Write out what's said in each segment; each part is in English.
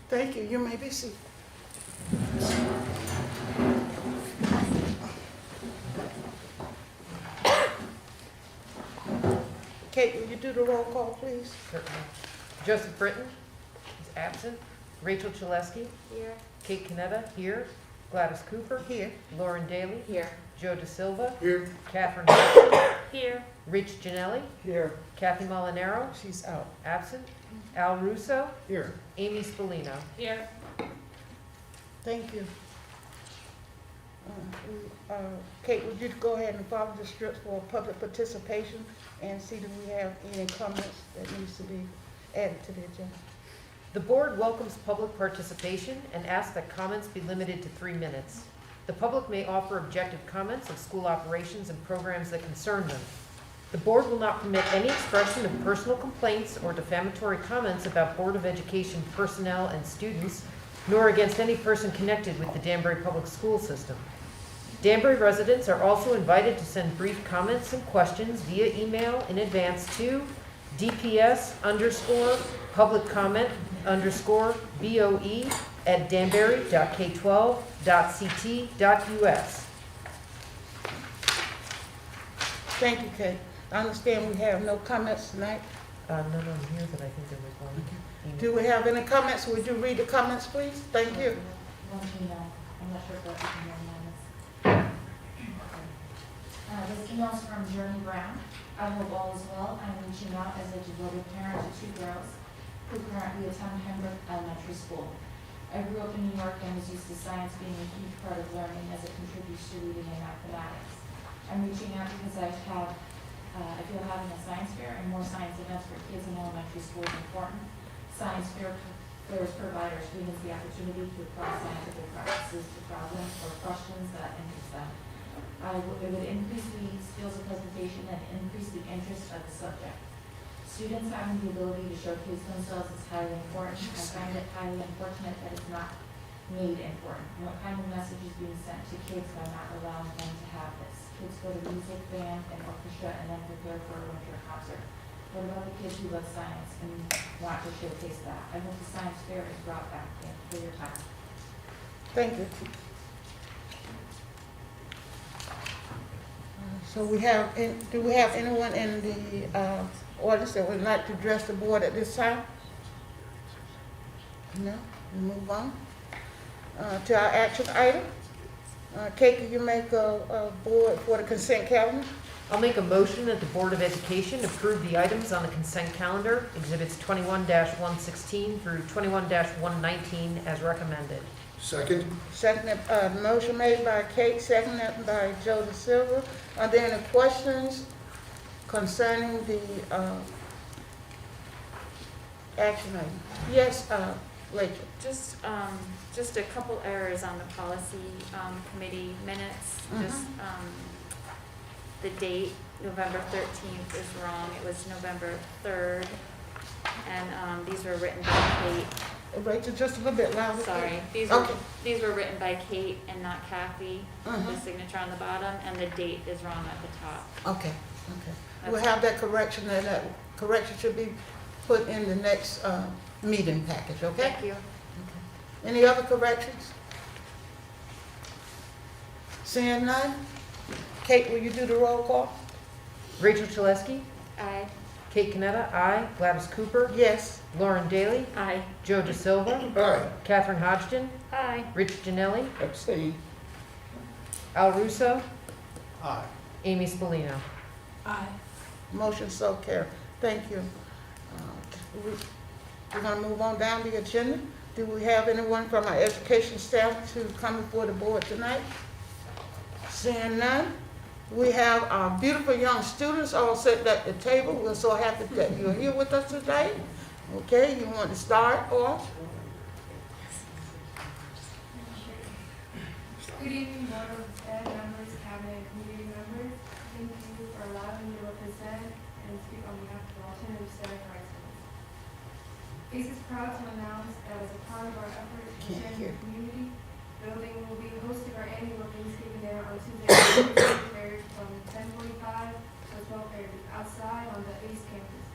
Thank you. You may be seated. Kate, will you do the roll call, please? Certainly. Joseph Britton is absent. Rachel Chalesky. Here. Kate Canetta, here. Gladys Cooper. Here. Lauren Daly. Here. Joe De Silva. Here. Catherine Hudson. Here. Rich Janelli. Here. Kathy Molinaro, She's out. absent. Al Russo. Here. Amy Spallino. Here. Thank you. Kate, would you go ahead and follow the strips for public participation and see if we have any comments that needs to be added to the agenda? The board welcomes public participation and asks that comments be limited to 3 minutes. The public may offer objective comments of school operations and programs that concern them. The board will not permit any expression of personal complaints or defamatory comments about Board of Education personnel and students, nor against any person connected with the Danbury Public School System. Danbury residents are also invited to send brief comments and questions via email in advance to dps_public_boe@danbury.k12.ct.us. Thank you, Kate. I understand we have no comments tonight. None on here, but I think there was one. Do we have any comments? Would you read the comments, please? Thank you. Want to know, I'm not sure if that's in your minutes. This email is from Journey Brown. I hope all is well. I'm reaching out as a devoted parent to 2 girls who currently attend Pembroke Elementary School. I grew up in New York and was used to science being a huge part of learning as it contributes to reading and mathematics. I'm reaching out because I feel having a science fair and more science events for kids in elementary school is important. Science fairs provide our students the opportunity to apply scientific practices to problems or questions that interest them. It would increase the skills of presentation and increase the interest of the subject. Students having the ability to showcase themselves is highly important. I find it highly unfortunate that it's not made important. What kind of message is being sent to kids by not allowing them to have this? Kids go to music, band, and orchestra and then prepare for a winter concert. What about the kids who love science and want to showcase that? I hope the science fair is brought back. Thank you for your time. Thank you. So we have, do we have anyone in the audience that would like to address the board at this time? No? We move on to our action item. Kate, can you make a board for the consent calendar? I'll make a motion that the Board of Education approve the items on the consent calendar, exhibits 21-116 through 21-119 as recommended. Second. Second, motion made by Kate, seconded by Joe De Silva. Are there any questions concerning the action item? Yes, Rachel. Just a couple errors on the policy committee minutes. Just the date, November 13th, is wrong. It was November 3rd, and these were written by Kate. Rachel, just a little bit louder. Sorry, these were written by Kate and not Kathy. The signature on the bottom, and the date is wrong at the top. Okay. We'll have that correction, and that correction should be put in the next meeting package, okay? Thank you. Any other corrections? Seeing none? Kate, will you do the roll call? Rachel Chalesky, Aye. Kate Canetta, aye. Gladys Cooper, Yes. Lauren Daly, Aye. Joe De Silva, Aye. Catherine Hodgson, Aye. Rich Janelli, Abstain. Al Russo, Aye. Amy Spallino. Aye. Motion so carried. Thank you. We're going to move on down the agenda. Do we have anyone from our education staff to come before the board tonight? Seeing none, we have our beautiful young students all sitting at the table. We're so happy that you're here with us today. Okay, you want to start off? Good evening, Board of Ed members, cabinet, and community members. Thank you for allowing me to represent and speak on behalf of the alternative staff rights. ACE is proud to announce that as a part of our effort to protect the community, building will be hosting our annual Thanksgiving dinner on Tuesday, February 3rd from 10:45 to 12:30 outside on the ACE campus.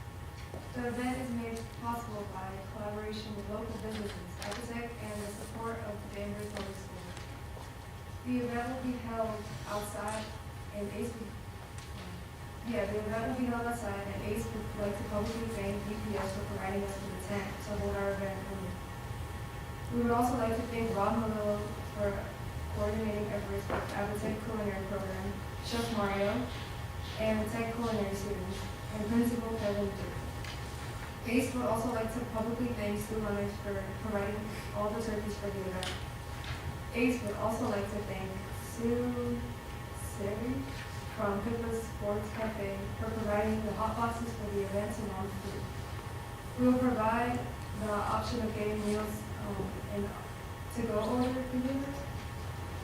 The event is made possible by collaboration with local businesses Epitech, and the support of the Danbury Public School. The event will be held outside, and ACE would like to publicly thank DPS for providing us with a tent to hold our event. We would also like to thank Rob Malillo for coordinating efforts with the Epitech Culinary Program, Chef Mario, and the Tech Culinary students, and Principal Kevin Duke. ACE would also like to publicly thank Stu Leonard for providing all the turkeys for the event. ACE would also like to thank Sue Siri from Pippa's Sports Cafe for providing the hot boxes for the events and all the food. We will provide the option of getting meals and to-go order consumers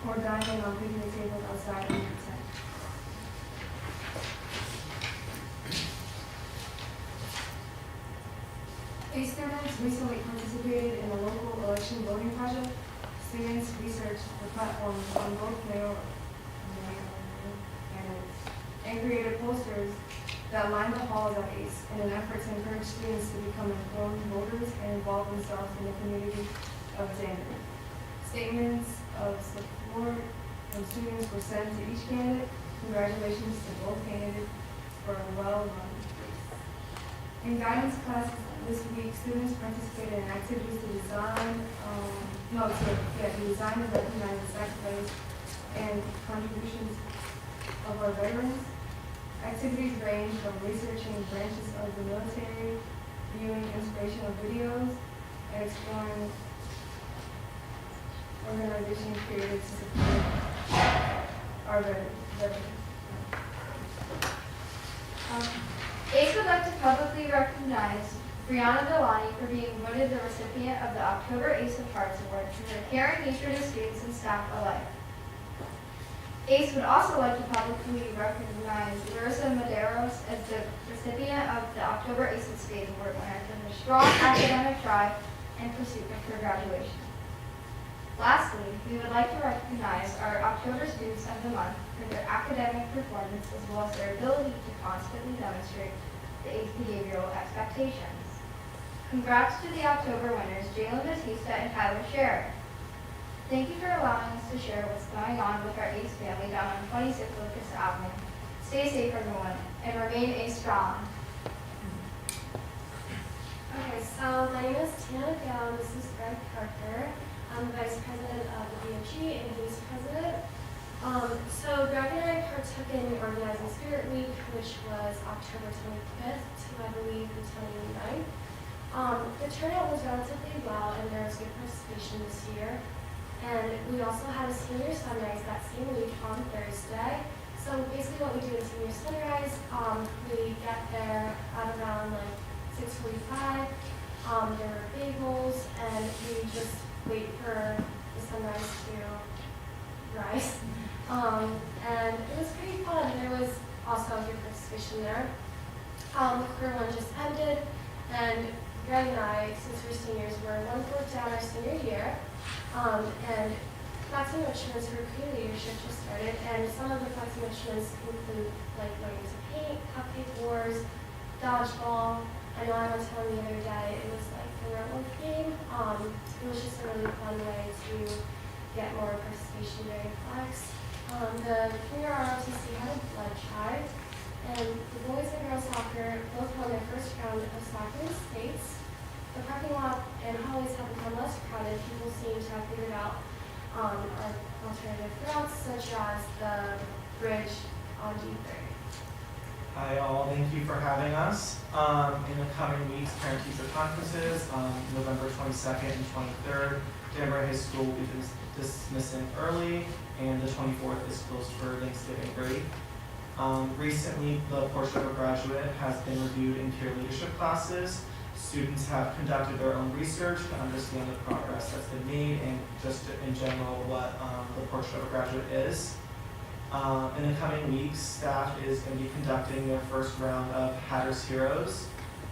or dining on picnic tables outside of the tent. ACE students recently participated in a local election voting project. Students researched the platforms on both mail and created posters that lined the halls at ACE in an effort to encourage students to become informed voters and involve themselves in the community of Danbury. Statements of support from students were sent to each candidate. Congratulations to both candidates for a well-run race. In guidance classes this week, students participated in activities to design and recognize the sacrifice and contributions of our veterans. Activities range from researching branches of the military, viewing inspirational videos, and exploring organizations created to support our veterans. ACE would like to publicly recognize Brianna Delani for being voted the recipient of the October Ace of Hearts Award for her caring nature to students and staff alike. ACE would also like to publicly recognize Larissa Medeiros as the recipient of the October Ace of Spades Award winner for her strong academic drive and pursuit of her graduation. Lastly, we would like to recognize our October Students of the Month for their academic performance as well as their ability to constantly demonstrate the ACE behavioral expectations. Congrats to the October winners, Jalen Batista and Tyler Scherer. Thank you for allowing us to share what's going on with our ACE family down on 26 Locust Avenue. Stay safe, everyone, and remain ACE strong. Okay, so my name is Tina Gale, and this is Greg Parker. I'm the Vice President of the BFG and he's President. So Greg and I partook in Organizing Spirit Week, which was October 25th to, I believe, the 29th. The turnout was relatively well, and there was good participation this year. And we also had a senior sunrise that same week on Thursday. So basically what we do in senior sunrise, we get there at around like 6:45. There were bagels, and we just wait for the sunrise to rise. And it was pretty fun. There was also good participation there. The career one just ended, and Greg and I, since we're seniors, we're 1/4 down our senior year. And Flex Enrichments for career leadership just started, and some of the Flex Enrichments include like learning to paint, cupcake wars, dodgeball. I know I went to one the other day. It was like the werewolf game. It was just a really fun way to get more participation during Flex. The Junior ROTC had a blood drive, and the boys and girls soccer both won their first round of soccer in states. The parking lot and hallways have become less crowded. People seem to have figured out alternative routes, such as the bridge on D3. Hi all, thank you for having us. In the coming weeks, parent-teacher conferences, November 22nd and 23rd, Danbury High School will be dismissing early, and the 24th is closed for Thanksgiving break. Recently, the portrait of a graduate has been reviewed in peer leadership classes. Students have conducted their own research to understand the progress that's been made and just in general what the portrait of a graduate is. In the coming weeks, staff is going to be conducting their first round of Hatter's Heroes.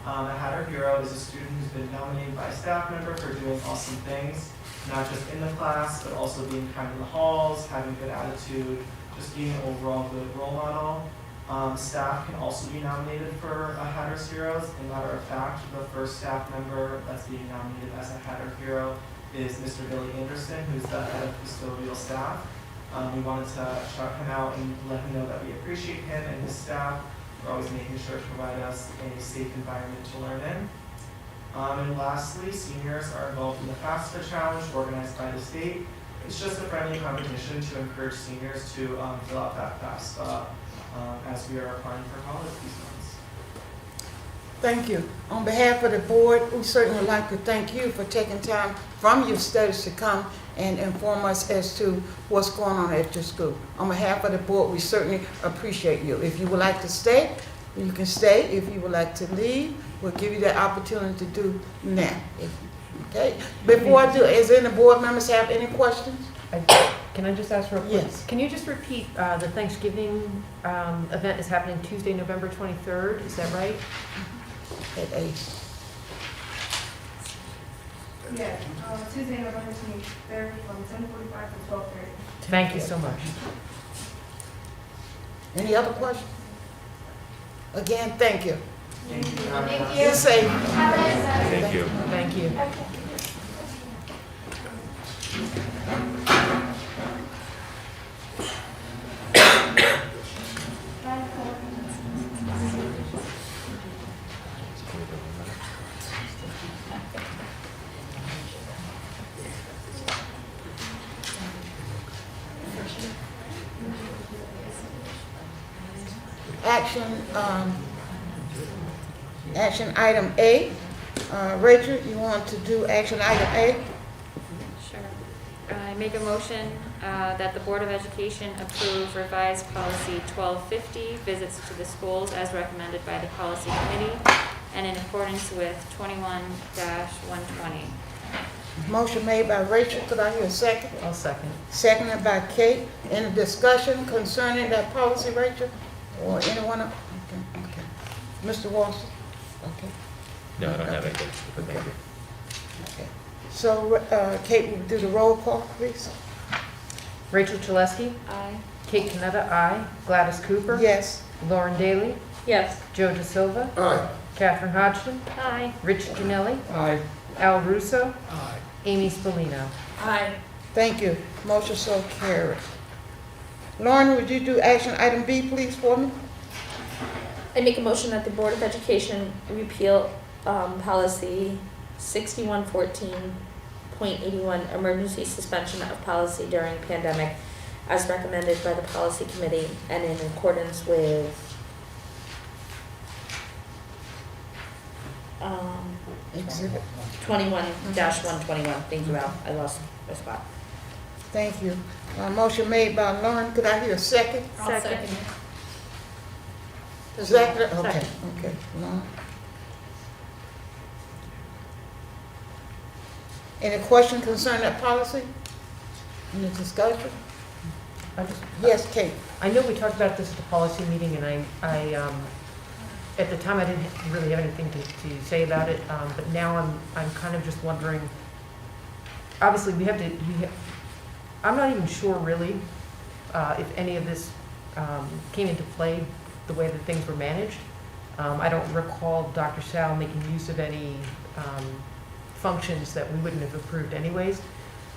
A Hatter Hero is a student who's been nominated by a staff member for doing awesome things, not just in the class, but also being kind in the halls, having good attitude, just being an overall good role model. Staff can also be nominated for a Hatter's Heroes. As a matter of fact, the first staff member that's being nominated as a Hatter Hero is Mr. Billy Anderson, who's the head of custodial staff. We wanted to shout him out and let him know that we appreciate him and his staff for always making sure to provide us a safe environment to learn in. And lastly, seniors are involved in the FAFSA challenge organized by the state. It's just a friendly competition to encourage seniors to fill out that FAFSA as we are applying for college these months. Thank you. On behalf of the board, we certainly would like to thank you for taking time from your studies to come and inform us as to what's going on at your school. On behalf of the board, we certainly appreciate you. If you would like to stay, you can stay. If you would like to leave, we'll give you that opportunity to do now. Okay? Before I do, is any board members have any questions? Can I just ask real quick? Yes. Can you just repeat, the Thanksgiving event is happening Tuesday, November 23rd, is that right? At 8. Yeah, Tuesday, November 23rd, from 10:45 to 12:30. Thank you so much. Any other questions? Again, thank you. Thank you. Thank Be safe. Have a nice day. Thank you. Thank you. Action item A. Rachel, you want to do action item A? Sure. I make a motion that the Board of Education approve revised policy 1250, visits to the schools as recommended by the policy committee and in accordance with 21-120. Motion made by Rachel, could I hear a second? I'll second. Seconded by Kate. Any discussion concerning that policy, Rachel? Or anyone else? Okay. Mr. Walsh? Okay. No, I don't have anything. Thank you. Okay. So, Kate, will do the roll call, please? Rachel Chalesky, Aye. Kate Canetta, aye. Gladys Cooper, Yes. Lauren Daly, Yes. Joe DeSilva, Aye. Catherine Hodgson, Aye. Rich Janelli, Aye. Al Russo, Aye. Amy Spallino. Aye. Thank you. Motion so carried. Lauren, would you do action item B, please, for me? I make a motion that the Board of Education repeal policy 6114.81, emergency suspension of policy during pandemic, as recommended by the policy committee and in accordance with Exhibit. 21-121. Thank you, Al. I lost my spot. Thank you. Motion made by Lauren. Could I hear a second? Second. Second? Okay, okay. Lauren. Any question concerning that policy? Any discussion? I just, Yes, Kate. I know we talked about this at the policy meeting, and I at the time I didn't really have anything to say about it, but now I'm kind of just wondering. Obviously, I'm not even sure really if any of this came into play the way that things were managed. I don't recall Dr. Sal making use of any functions that we wouldn't have approved anyways.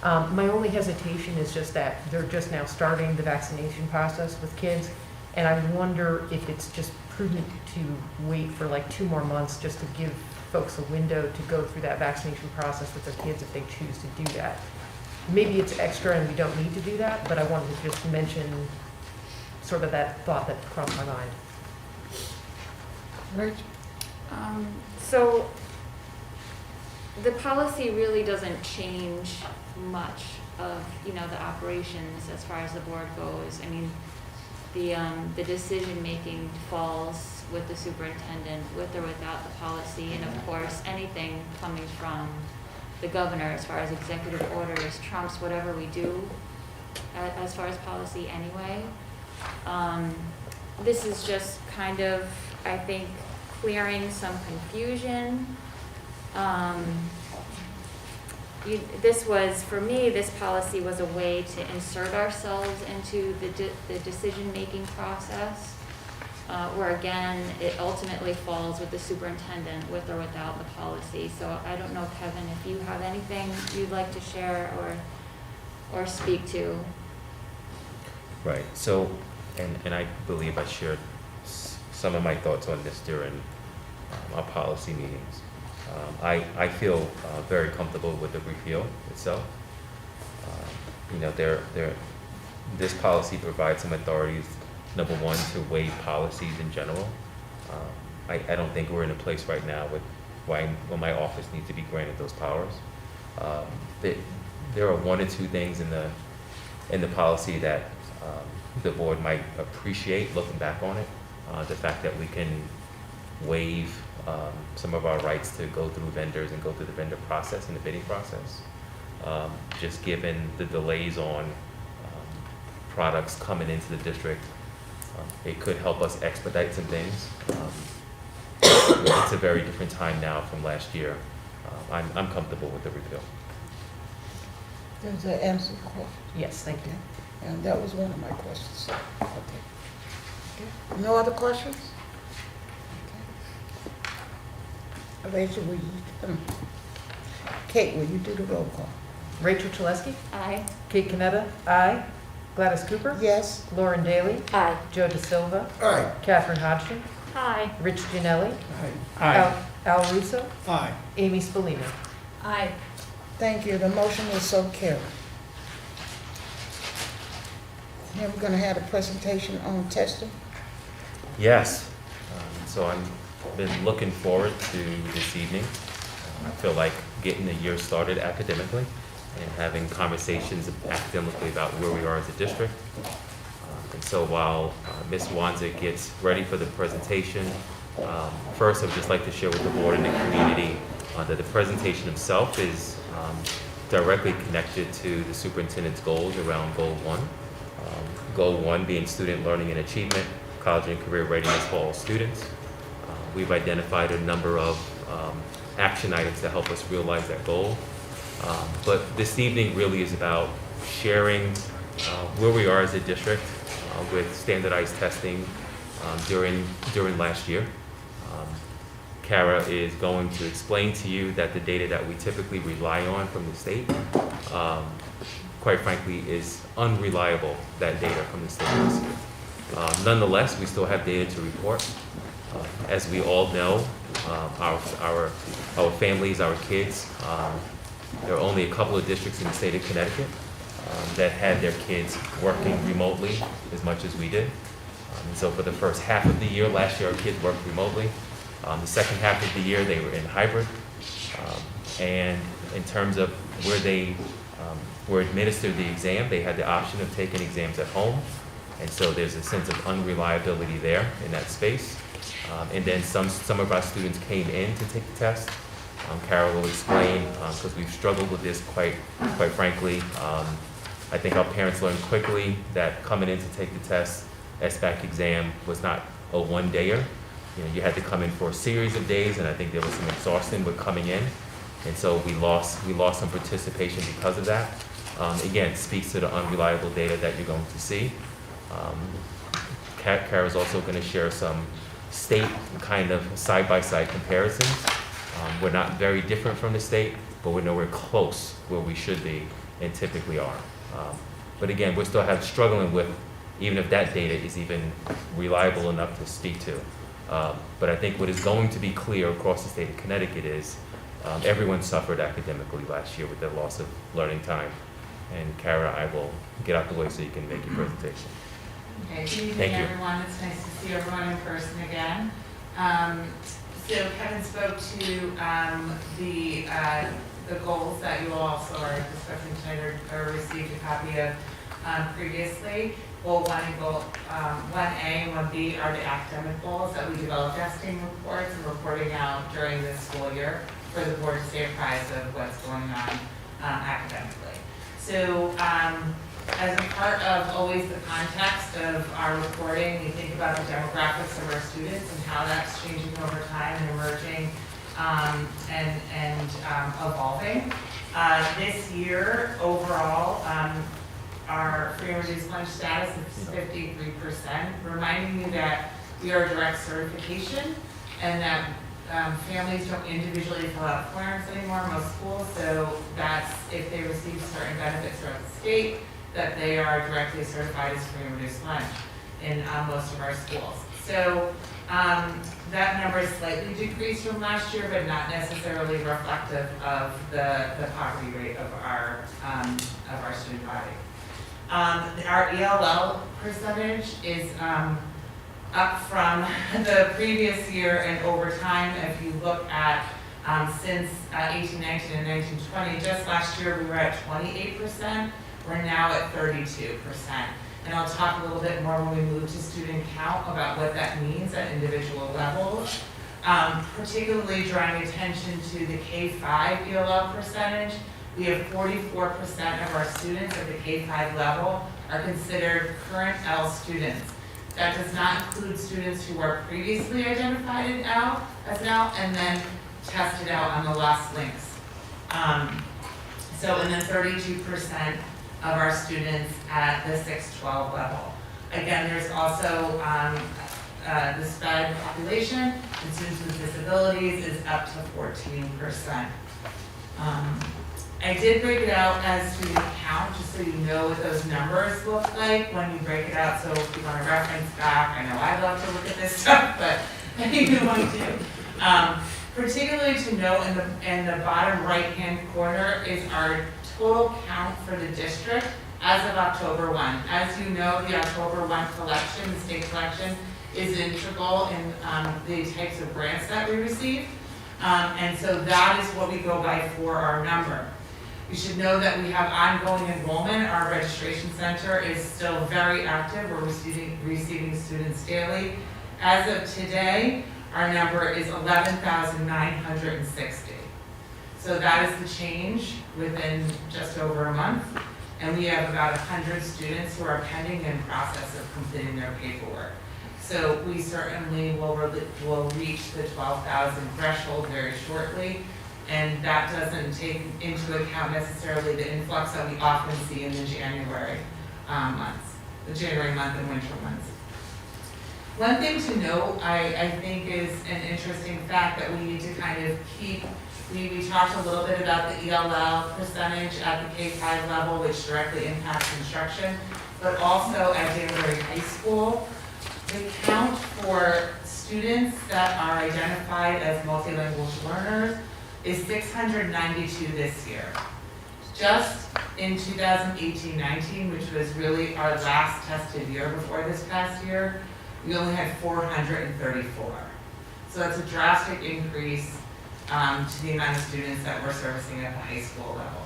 My only hesitation is just that they're just now starting the vaccination process with kids, and I wonder if it's just prudent to wait for like 2 more months just to give folks a window to go through that vaccination process with their kids if they choose to do that. Maybe it's extra and we don't need to do that, but I wanted to just mention sort of that thought that crossed my mind. Rachel? So the policy really doesn't change much of, the operations as far as the board goes. I mean, the decision-making falls with the superintendent, with or without the policy, and of course, anything coming from the governor as far as executive orders trumps whatever we do as far as policy anyway. This is just kind of, I think, clearing some confusion. For me, this policy was a way to insert ourselves into the decision-making process. where again, it ultimately falls with the superintendent with or without the policy. So I don't know, Kevin, if you have anything you'd like to share or speak to. Right, so, and I believe I shared some of my thoughts on this during our policy meetings. I feel very comfortable with the repeal itself. You know, this policy provides some authorities, number one, to waive policies in general. I don't think we're in a place right now when my office needs to be granted those powers. There are one or two things in the policy that the board might appreciate looking back on it. The fact that we can waive some of our rights to go through vendors and go through the vendor process and the bidding process. Just given the delays on products coming into the district, it could help us expedite some things. It's a very different time now from last year. I'm comfortable with the repeal. Does that answer the question? Yes, thank you. And that was one of my questions. Okay. Okay. No other questions? Okay. Rachel, will you, Kate, will you do the roll call? Rachel Chalesky? Aye. Kate Canetta? Aye. Gladys Cooper? Yes? Lauren Daly? Aye. Joe DeSilva? Aye. Catherine Hodgson? Aye. Rich Gianelli? Aye. Al Russo? Aye. Amy Spallina? Aye. Thank you. The motion is so carried. Now we're gonna have a presentation on testing. Yes, so I'm been looking forward to this evening. I feel like getting the year started academically and having conversations academically about where we are as a district. And so while Ms. Wanza gets ready for the presentation, first I'd just like to share with the board and the community that the presentation itself is directly connected to the superintendent's goals around Goal 1. Goal 1 being student learning and achievement, college and career readiness for all students. We've identified a number of action items to help us realize that goal. But this evening really is about sharing where we are as a district with standardized testing during last year. Kara is going to explain to you that the data that we typically rely on from the state, quite frankly, is unreliable, that data from the state this year. Nonetheless, we still have data to report. As we all know, our families, our kids, there are only a couple of districts in the state of Connecticut that had their kids working remotely as much as we did. And so for the first half of the year, last year our kids worked remotely. The second half of the year they were in hybrid. And in terms of where they were administered the exam, they had the option of taking exams at home. And so there's a sense of unreliability there in that space. And then some of our students came in to take the test. Carol will explain, because we've struggled with this quite frankly. I think our parents learned quickly that coming in to take the test, SBAC exam was not a one-dayer. You know, you had to come in for a series of days, and I think there was some exhaustion with coming in. And so we lost some participation because of that. Again, speaks to the unreliable data that you're going to see. Kara's also going to share some state kind of side-by-side comparisons. We're not very different from the state, but we're nowhere close where we should be and typically are. But again, we're still struggling with even if that data is even reliable enough to speak to. But I think what is going to be clear across the state of Connecticut is everyone suffered academically last year with the loss of learning time. And Kara, I will get out the way so you can make your presentation. Okay, good evening, Thank you. everyone. It's nice to see everyone in person again. So Kevin spoke to the goals that you all also are discussing tonight or received a copy of previously. Goal 1 and Goal 1A and 1B are the academic goals that we develop testing reports and reporting out during this school year for the board to stay apprised of what's going on academically. So as a part of always the context of our reporting, we think about the demographics of our students and how that's changing over time and emerging and evolving. This year, overall, our free and reduced lunch status is 53%, reminding you that we are direct certification, and that families don't individually fill out forms anymore in most schools, so that's if they receive certain benefits throughout the state, that they are directly certified as free and reduced lunch in most of our schools. So that number is slightly decreased from last year, but not necessarily reflective of the poverty rate of our student body. Our ELL percentage is up from the previous year and over time. If you look at since 18, 19, and 19, 20, just last year we were at 28%. We're now at 32%. And I'll talk a little bit more when we move to student count about what that means at individual levels. Particularly drawing attention to the K-5 ELL percentage, we have 44% of our students at the K-5 level are considered current L students. That does not include students who are previously identified in L as L and then tested out on the lost links. And then 32% of our students at the 6-12 level. Again, there's also the SPED population, and students with disabilities is up to 14%. I did break it out as student count, just so you know what those numbers look like when you break it out. So if you want to reference back, I know I love to look at this stuff, but you want to. Particularly to note in the bottom right-hand corner is our total count for the district as of October 1. As you know, the October 1 collection, the state collection, is integral in the types of grants that we receive. And so that is what we go by for our number. You should know that we have ongoing enrollment. Our registration center is still very active. We're receiving students daily. As of today, our number is 11,960. So that is the change within just over a month. And we have about 100 students who are pending in process of completing their paperwork. So we certainly will reach the 12,000 threshold very shortly. And that doesn't take into account necessarily the influx that we often see in the January months, the January month and winter months. One thing to note, I think is an interesting fact that we need to kind of keep. We talked a little bit about the ELL percentage at the K-5 level, which directly impacts instruction, but also at Danbury High School, the count for students that are identified as multilingual learners is 692 this year. Just in 2018-19, which was really our last tested year before this past year, we only had 434. So that's a drastic increase to the amount of students that we're servicing at the high school level.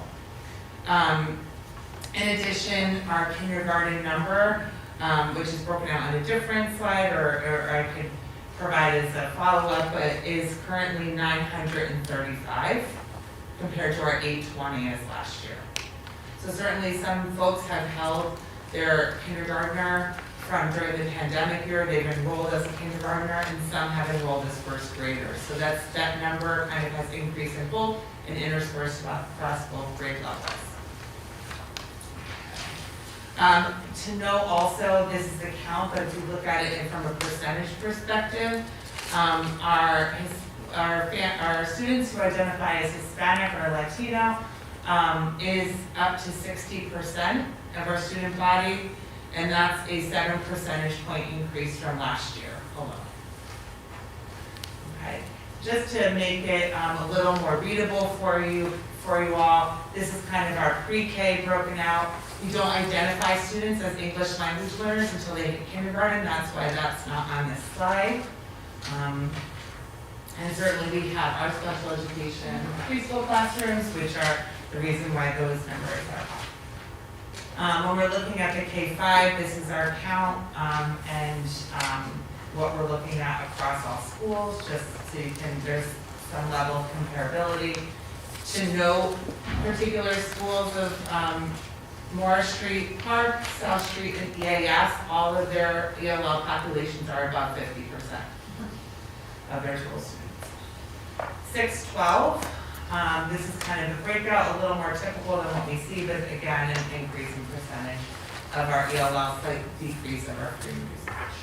In addition, our kindergarten number, which is broken out on a different slide, or I could provide as a follow-up, but is currently 935 compared to our 820 as last year. So certainly some folks have held their kindergartner from during the pandemic year. They've enrolled as a kindergartner, and some have enrolled as first graders. So that number kind of has increased in both and interspersed across both grade levels. To know also, this is the count, but if you look at it from a percentage perspective, our students who identify as Hispanic or Latino is up to 60% of our student body, and that's a 7 percentage point increase from last year alone. Okay, just to make it a little more readable for you all, this is kind of our pre-K broken out. We don't identify students as English language learners until they hit kindergarten. That's why that's not on this slide. And certainly we have our special education preschool classrooms, which are the reason why those numbers are up. When we're looking at the K-5, this is our count and what we're looking at across all schools, just so you can, there's some level of comparability. To know particular schools of Morris Street Park, South Street, and EAS, all of their ELL populations are above 50% of their total students. 6-12, this is kind of a breakout, a little more typical than what we see, but again, an increase in percentage of our ELL, slight decrease of our free usage.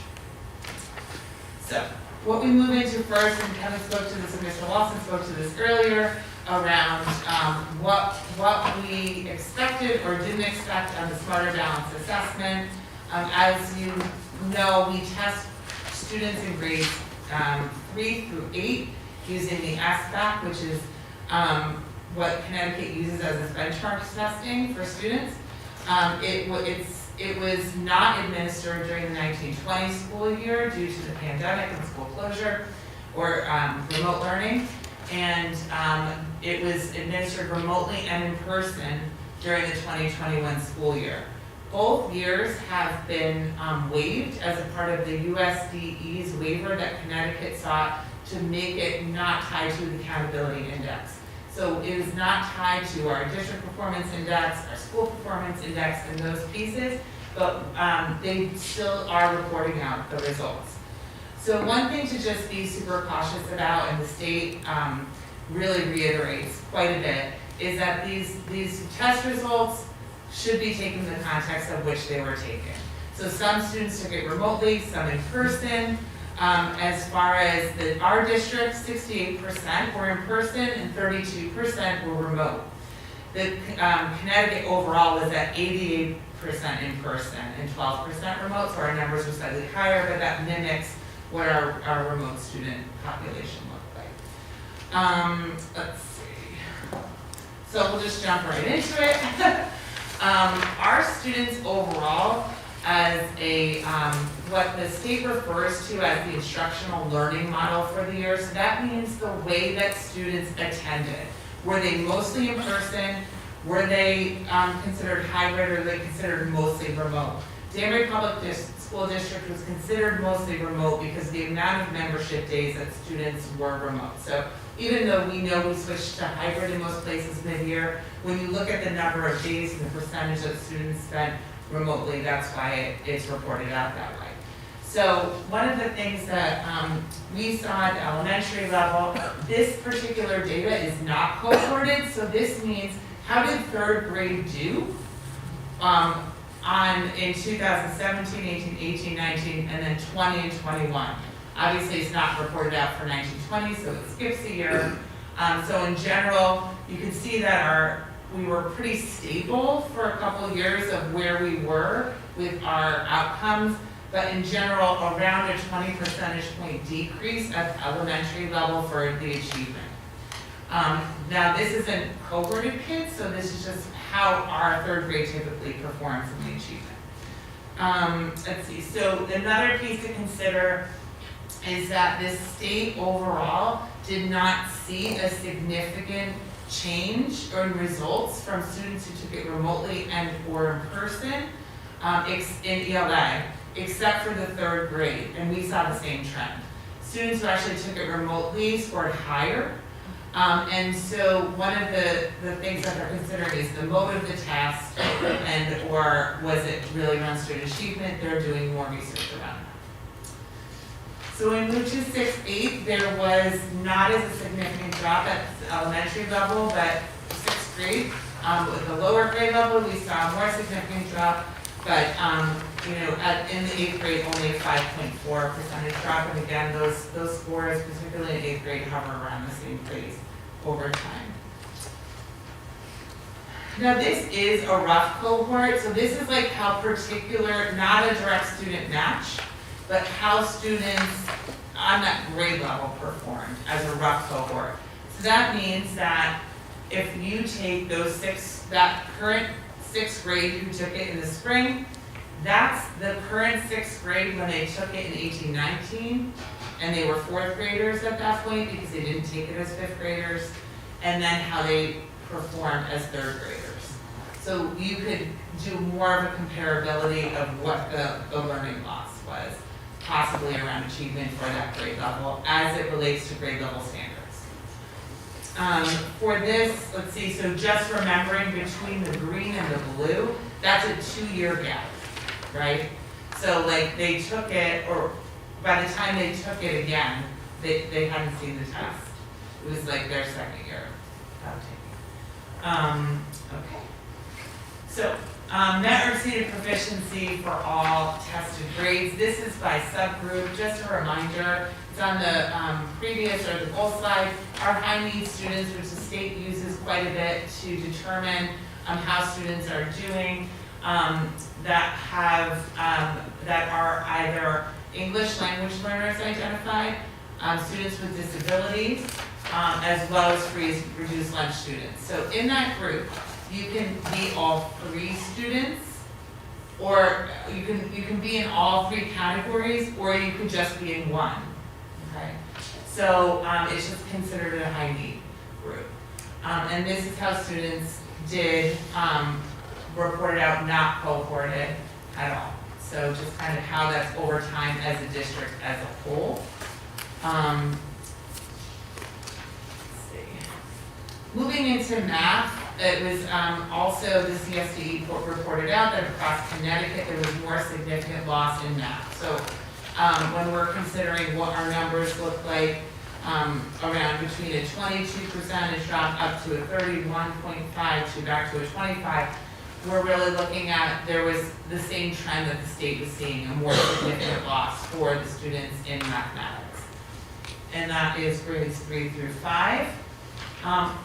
So, what we move into first, and Kevin spoke to this, and Mr. Lawson spoke to this earlier, around what we expected or didn't expect on the Smarter Balance assessment. As you know, we test students in grades 3 through 8 using the SBAC, which is what Connecticut uses as its benchmark testing for students. It was not administered during the 1920 school year due to the pandemic and school closure or remote learning. And it was administered remotely and in person during the 2021 school year. Both years have been waived as a part of the USDE's waiver that Connecticut sought to make it not tied to the accountability index. So it is not tied to our district performance index, our school performance index, and those pieces, but they still are reporting out the results. So one thing to just be super cautious about, and the state really reiterates quite a bit, is that these test results should be taken in the context of which they were taken. So some students took it remotely, some in person. As far as our district, 68% were in person and 32% were remote. The Connecticut overall was at 88% in person and 12% remote, so our numbers were slightly higher, but that mimics what our remote student population looked like. Let's see. So we'll just jump right into it. Our students overall, as a what the state refers to as the instructional learning model for the year. So that means the way that students attended. Were they mostly in person? Were they considered hybrid, or were they considered mostly remote? Danbury Public School District was considered mostly remote because of the amount of membership days that students were remote. So even though we know we switched to hybrid in most places mid-year, when you look at the number of days and the percentage that students spent remotely, that's why it's reported out that way. So one of the things that we saw at the elementary level, this particular data is not cohorted, so this means how did third grade do in 2017, 18, 18, 19, and then 20 and 21. Obviously, it's not reported out for 1920, so it skips a year. So in general, you can see that we were pretty stable for a couple of years of where we were with our outcomes, but in general, around a 20 percentage point decrease at the elementary level for the achievement. Now, this isn't cohorted kids, so this is just how our third grade typically performs in the achievement. Let's see, so another piece to consider is that this state overall did not see a significant change in results from students who took it remotely and or in person in ELA, except for the third grade, and we saw the same trend. Students who actually took it remotely scored higher, and so one of the things that they're considering is the mode of the test, and or was it really around student achievement. They're doing more research around that. So when we moved to 6-8, there was not as a significant drop at the elementary level, but 6th grade, with the lower grade level, we saw a more significant drop, but in the 8th grade, only a 5.4% drop, and again, those scores, particularly in 8th grade, hover around the same place over time. Now this is a rough cohort, so this is like how particular, not a direct student match, but how students on that grade level performed as a rough cohort. So that means that if you take that current 6th grade who took it in the spring, that's the current 6th grade when they took it in 18-19, and they were 4th graders at that point because they didn't take it as 5th graders, and then how they performed as 3rd graders. So you could do more of a comparability of what the learning loss was, possibly around achievement for that grade level as it relates to grade level standards. For this, let's see, so just remembering between the green and the blue, that's a 2-year gap, right? So like they took it, or by the time they took it again, they hadn't seen the test. It was like their 2nd year of taking it. Okay. So Met or exceeded proficiency for all tested grades. This is by subgroup. Just a reminder, it's on the previous or the goal slide. Our high need students, which the state uses quite a bit to determine how students are doing, that are either English language learners identified, students with disabilities, as well as free reduced lunch students. So in that group, you can be all three students, or you can be in all three categories, or you could just be in one. Okay, so it's just considered a high need group, and this is how students did reported out, not cohorted at all. So just kind of how that's over time as a district as a whole. Let's see. Moving into math, it was also the CSDE reported out that across Connecticut there was more significant loss in math. So when we're considering what our numbers look like, around between a 22% drop up to a 31.5 to back to a 25, we're really looking at, there was the same trend that the state was seeing, a more significant loss for the students in mathematics. And that is grades 3 through 5.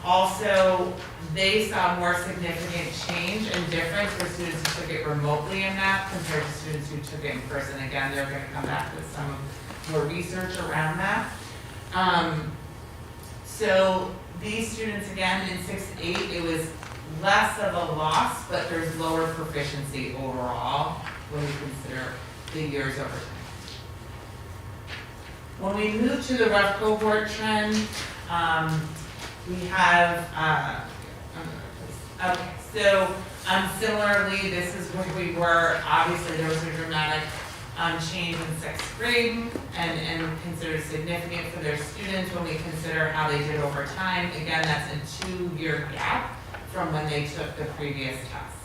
Also, they saw more significant change and difference for students who took it remotely in math compared to students who took it in person. Again, they're going to come back with some more research around that. So these students, again, in 6-8, it was less of a loss, but there's lower proficiency overall when we consider the years over time. When we move to the rough cohort trend, we have, okay, so similarly, this is where we were. Obviously, there was a dramatic change in 6th grade and considered significant for their students when we consider how they did over time. Again, that's a 2-year gap from when they took the previous test.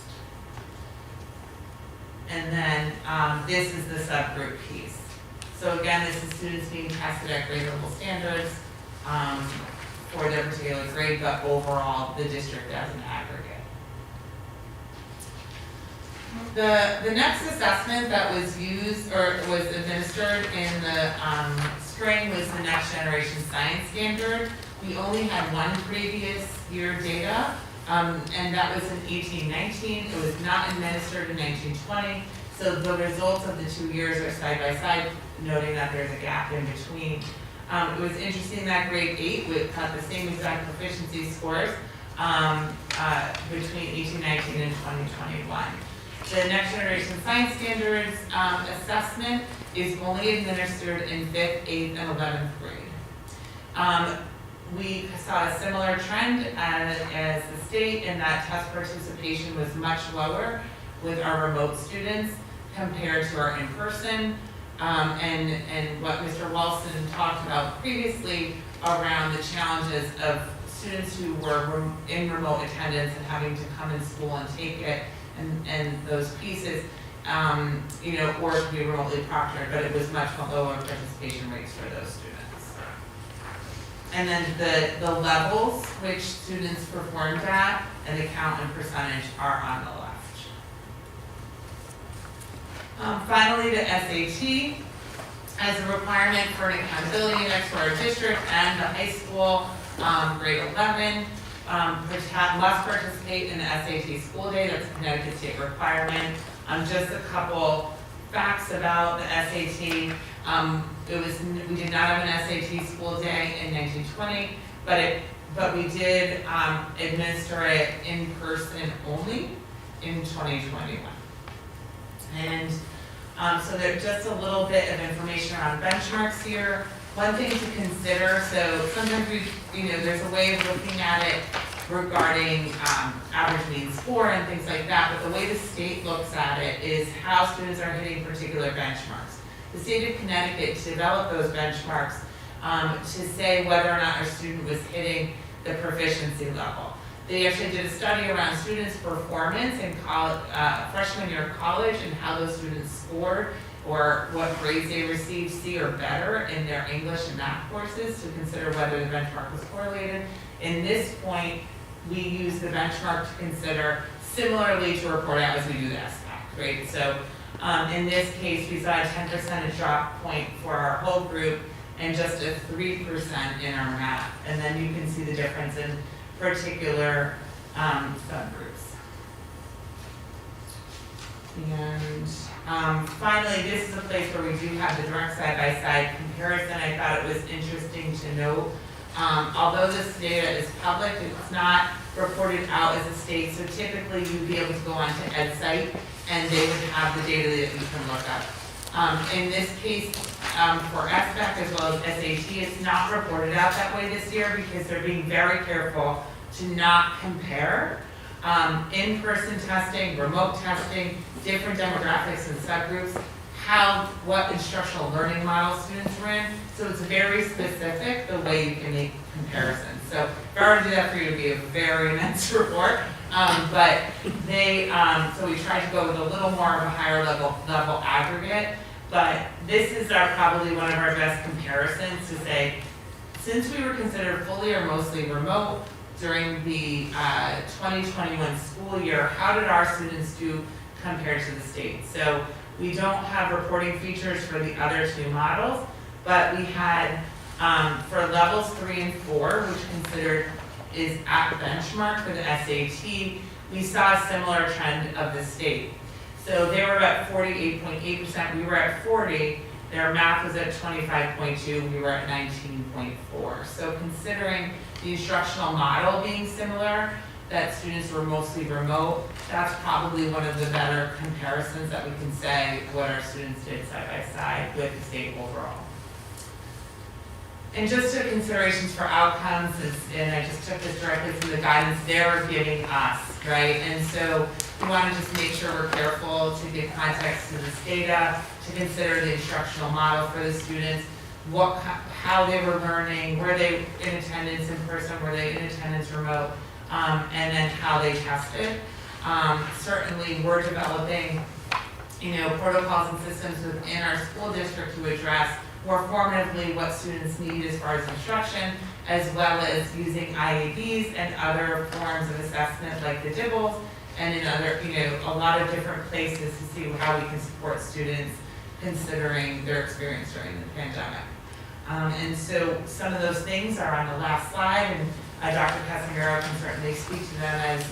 And then this is the subgroup piece. So again, this is students being tested at grade level standards for their particular grade, but overall, the district as an aggregate. The next assessment that was used or was administered in the spring was the Next Generation Science Standard. We only had one previous year data, and that was in 1819. It was not administered in 1920. So the results of the 2 years are side by side, noting that there's a gap in between. It was interesting that grade 8 had the same exact proficiency scores between 1819 and 2021. The Next Generation Science Standards assessment is only administered in 5th, 8th, and 11th grade. We saw a similar trend as the state in that test participation was much lower with our remote students compared to our in-person. And what Mr. Walston talked about previously around the challenges of students who were in remote attendance and having to come in school and take it and those pieces, you know, or to be remotely proctored, but it was much lower participation rates for those students. And then the levels which students performed at and the count and percentage are on the left. Finally, the SAT as a requirement for an accountability index for our district and the high school, grade 11, must participate in the SAT school day. That's a Connecticut state requirement. Just a couple facts about the SAT. We did not have an SAT school day in 1920, but we did administer it in person only in 2021. And so there's just a little bit of information around benchmarks here. One thing to consider, so sometimes there's a way of looking at it regarding average mean score and things like that, but the way the state looks at it is how students are hitting particular benchmarks. The state of Connecticut developed those benchmarks to say whether or not a student was hitting the proficiency level. They actually did a study around students' performance in college, freshman year of college and how those students scored or what grades they received, C or better, in their English and math courses to consider whether the benchmark was correlated. In this point, we use the benchmark to consider similarly to report out as we do the SBAC, right? So in this case, we saw a 10% drop point for our whole group and just a 3% in our math. And then you can see the difference in particular subgroups. And finally, this is a place where we do have the direct side-by-side comparison. I thought it was interesting to note. Although this data is public, it's not reported out as a state, so typically you'd be able to go onto EdSite and they would have the data that you can look up. In this case, for SBAC as well as SAT, it's not reported out that way this year because they're being very careful to not compare in-person testing, remote testing, different demographics and subgroups, what instructional learning model students were in. So it's very specific the way you can make comparisons. So if I were to do that for you, it would be a very immense report. But so we tried to go with a little more of a higher level aggregate. But this is probably one of our best comparisons to say, since we were considered fully or mostly remote during the 2021 school year, how did our students do compared to the state? So we don't have reporting features for the other two models, but we had for levels 3 and 4, which considered is at benchmark for the SAT, we saw a similar trend of the state. So they were at 48.8%, we were at 40, their math was at 25.2, we were at 19.4. So considering the instructional model being similar, that students were mostly remote, that's probably one of the better comparisons that we can say what our students did side by side with the state overall. And just to considerations for outcomes, and I just took this directly from the guidance they're giving us, right? And so we want to just make sure we're careful to give context to this data, to consider the instructional model for the students, how they were learning, were they in attendance in person, were they in attendance remote, and then how they tested. Certainly we're developing, protocols and systems within our school district to address more formatively what students need as far as instruction, as well as using IABs and other forms of assessment like the DIBELS, and in other, a lot of different places to see how we can support students considering their experience during the pandemic. And so some of those things are on the last slide, and Dr. Casimiro can certainly speak to them as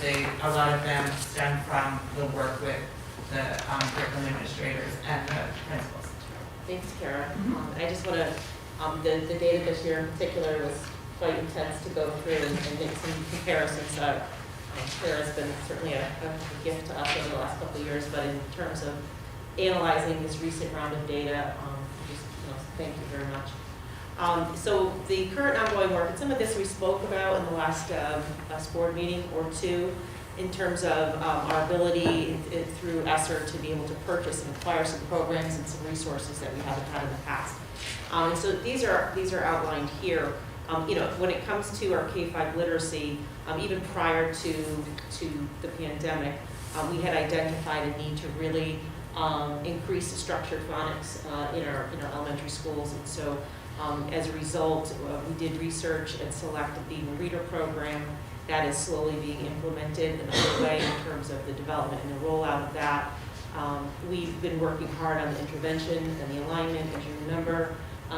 a lot of them stem from the work with the curriculum administrators and the principals. Thanks, Kara. I just want to, the data this year in particular was quite intense to go through and make some comparisons. Kara's been certainly a gift to us over the last couple of years, but in terms of analyzing this recent round of data, just thank you very much. So the current ongoing work, and some of this we spoke about in the last board meeting or two, in terms of our ability through ESSER to be able to purchase and acquire some programs and some resources that we haven't had in the past. And so these are outlined here. When it comes to our K-5 literacy, even prior to the pandemic, we had identified a need to really increase the structured phonics in our elementary schools, and so as a result, we did research and selected the reader program that is slowly being implemented and underway in terms of the development and the rollout of that. We've been working hard on the intervention and the alignment. As you remember,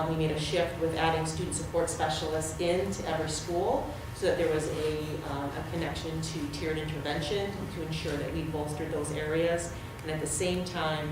we made a shift with adding student support specialists into every school so that there was a connection to tiered intervention to ensure that we bolstered those areas. And at the same time,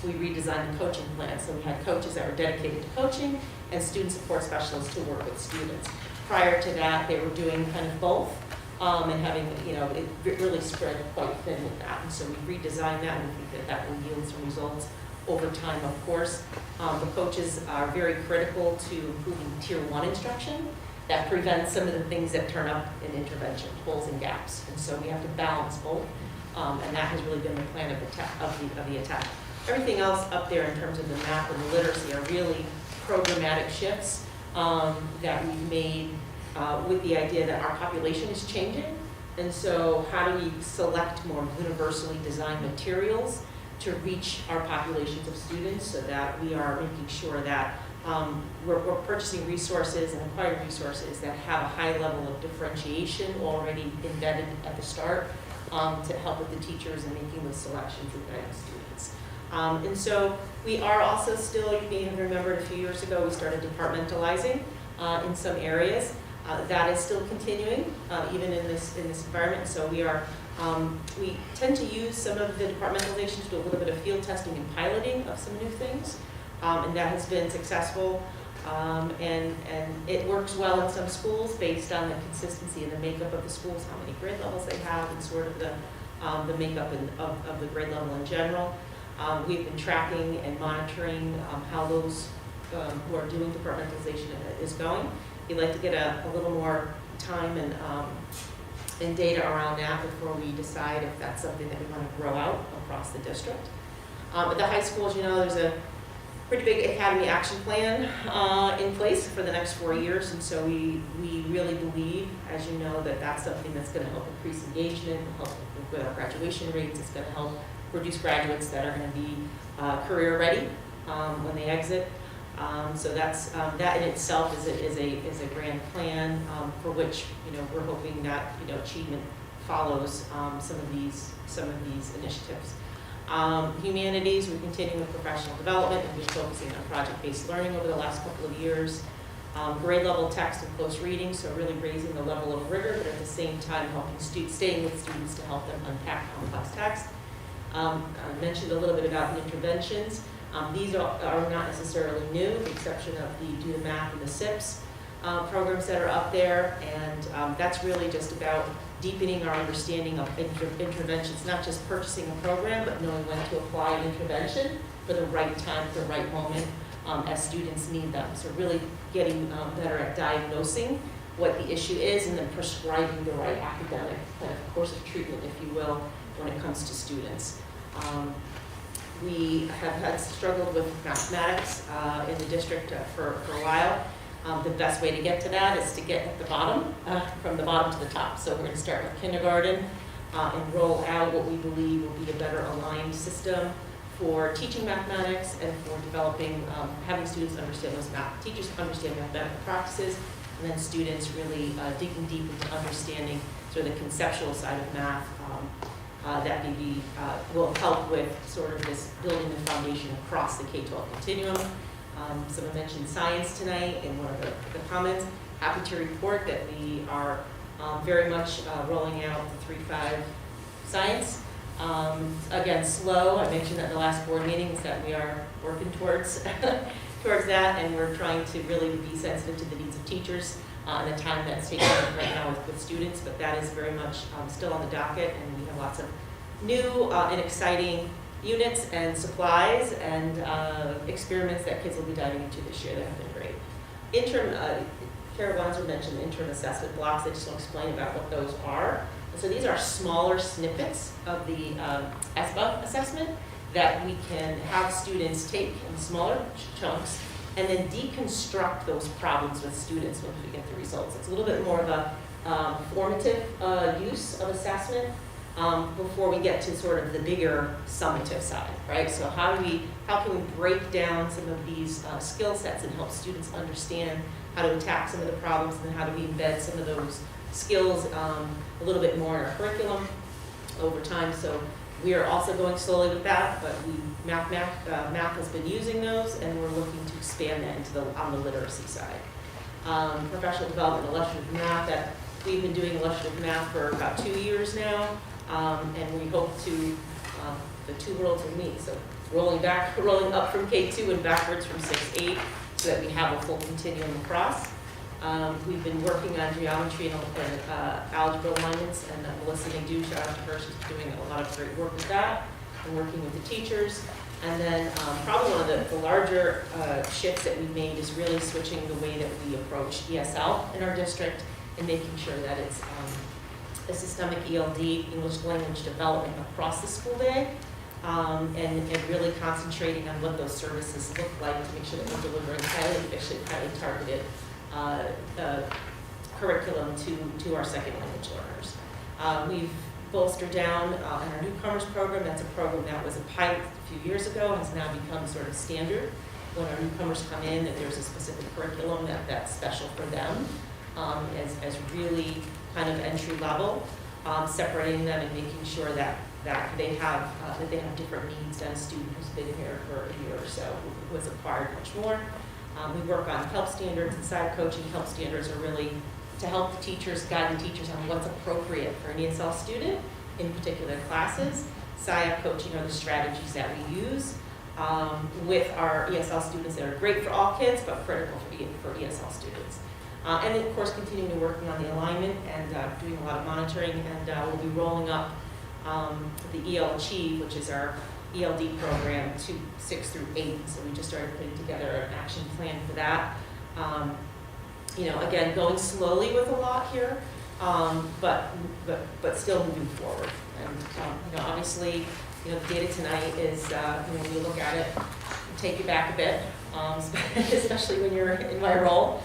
we redesigned the coaching plan. So we had coaches that were dedicated to coaching and student support specialists to work with students. Prior to that, they were doing kind of both and having, it really spread quite thin with that. And so we redesigned that, and we think that will yield some results over time, of course. The coaches are very critical to improving Tier 1 instruction that prevents some of the things that turn up in intervention, holes and gaps. And so we have to balance both, and that has really been the plan of the attack. Everything else up there in terms of the math and the literacy are really programmatic shifts that we've made with the idea that our population is changing. And so how do we select more universally designed materials to reach our populations of students so that we are making sure that we're purchasing resources and acquiring resources that have a high level of differentiation already embedded at the start, to help with the teachers and making those selections and guiding students. And so we are also still, you may have remembered a few years ago, we started departmentalizing in some areas. That is still continuing, even in this environment. So we tend to use some of the departmentalization to do a little bit of field testing and piloting of some new things, and that has been successful. And it works well in some schools based on the consistency and the makeup of the schools, how many grade levels they have, and sort of the makeup of the grade level in general. We've been tracking and monitoring how those who are doing departmentalization is going. We'd like to get a little more time and data around that before we decide if that's something that we want to grow out across the district. At the high schools, you know, there's a pretty big academy action plan in place for the next 4 years, and so we really believe, as you know, that that's something that's going to help increase engagement, help with our graduation rates. It's going to help produce graduates that are going to be career ready when they exit. So that's that in itself is a grand plan for which, you know, we're hoping that, you know, achievement follows some of these initiatives. Humanities, we continue with professional development and we're focusing on project-based learning over the last couple of years. Grade level text and close reading, so really raising the level of rigor, but at the same time helping staying with students to help them unpack complex text. I mentioned a little bit about the interventions. These are not necessarily new, with the exception of the Do the Math and the SIPs programs that are up there, and that's really just about deepening our understanding of interventions, not just purchasing a program, but knowing when to apply an intervention for the right time, for the right moment, as students need them. So really getting better at diagnosing what the issue is and then prescribing the right academic kind of course of treatment, if you will, when it comes to students. We have had struggled with mathematics in the district for a while. The best way to get to that is to get at the bottom, from the bottom to the top. So we're going to start with kindergarten and roll out what we believe will be a better aligned system for teaching mathematics and for developing, having students understand those teachers understand mathematical practices, and then students really digging deep into understanding sort of the conceptual side of math that maybe will help with sort of this building the foundation across the K-12 continuum. Someone mentioned science tonight in one of the comments. Happy to report that we are very much rolling out the 3-5 science. Again, slow. I mentioned at the last board meeting is that we are working towards towards that, and we're trying to really be sensitive to the needs of teachers and the time that's taking right now with students, but that is very much still on the docket, and we have lots of new and exciting units and supplies and experiments that kids will be diving into this year that have been great. Kara Bonser mentioned interim assessment blocks. I just want to explain about what those are. And so these are smaller snippets of the SBA assessment that we can have students take in smaller chunks and then deconstruct those problems with students once we get the results. It's a little bit more of a formative use of assessment before we get to sort of the bigger summative side, right? So how can we break down some of these skill sets and help students understand how to attack some of the problems, and how do we embed some of those skills a little bit more in our curriculum over time. So we are also going slowly with that, but math has been using those, and we're looking to expand that into on the literacy side. Professional development, illustrative math, that we've been doing illustrative math for about 2 years now, and we hope to, the two worlds will meet. So rolling up from K2 and backwards from 6-8, so that we have a full continuum across. We've been working on geometry and algebra alignments, and Melissa McDew, shout out to her, she's doing a lot of great work with that, and working with the teachers. And then probably one of the larger shifts that we made is really switching the way that we approach ESL in our district and making sure that it's a systemic ELD, English language development across the school day, and really concentrating on what those services look like to make sure that we're delivering highly efficient, highly targeted curriculum to our second language learners. We've bolstered down in our newcomers program. That's a program that was a pilot a few years ago and has now become sort of standard. When our newcomers come in, that there's a specific curriculum that's special for them as really kind of entry level. separating them and making sure that they have different needs than a student who's been here for a year or so, who has acquired much more. We work on help standards and side coaching. Help standards are really to help the teachers, guide the teachers on what's appropriate for an ESL student in particular classes. SIAP coaching are the strategies that we use with our ESL students that are great for all kids, but critical for ESL students. And then, of course, continuing working on the alignment and doing a lot of monitoring, and we'll be rolling up the EL Achieve, which is our ELD program, to 6 through 8. So we just started putting together an action plan for that. Again, going slowly with a lot here, but still moving forward. And obviously, the data tonight is, when you look at it, take you back a bit, especially when you're in my role.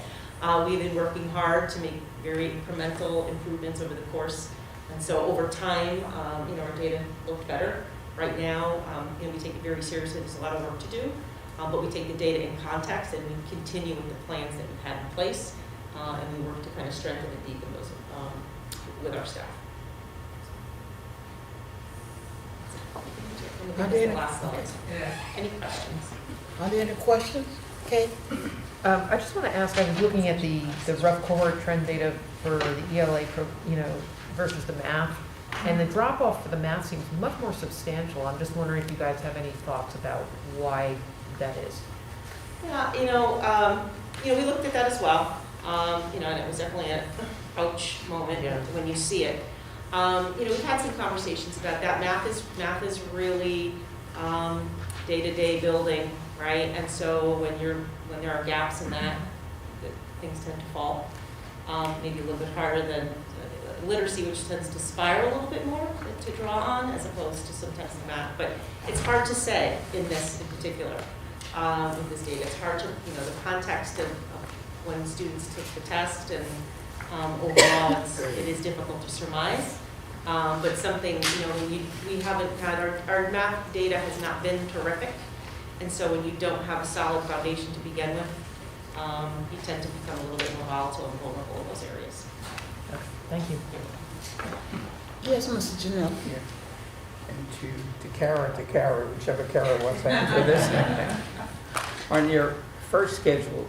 We've been working hard to make very incremental improvements over the course, and so over time, our data looked better. Right now, we take it very seriously. There's a lot of work to do, but we take the data in context and we continue with the plans that we've had in place, and we work to kind of strengthen and deepen those with our staff. Last slide. Any questions? Are there any questions? Kate? I just want to ask, I was looking at the rough cohort trend data for the ELA, versus the math, and the drop-off for the math seems much more substantial. I'm just wondering if you guys have any thoughts about why that is. Yeah, we looked at that as well, and it was definitely an ouch moment when you see it. We've had some conversations about that. Math is really day-to-day building, right? And so when there are gaps in that, things tend to fall. Maybe a little bit harder than literacy, which tends to spiral a little bit more to draw on, as opposed to sometimes the math. But it's hard to say in this in particular, with this data. It's hard to, the context of when students take the test, and overall it is difficult to surmise. But something, we haven't had, our math data has not been terrific. And so when you don't have a solid foundation to begin with, you tend to become a little bit more volatile and vulnerable in those areas. Okay, thank you. Yes, Mr. Janelle. And to Kara, whichever Kara wants to answer this. On your first schedule,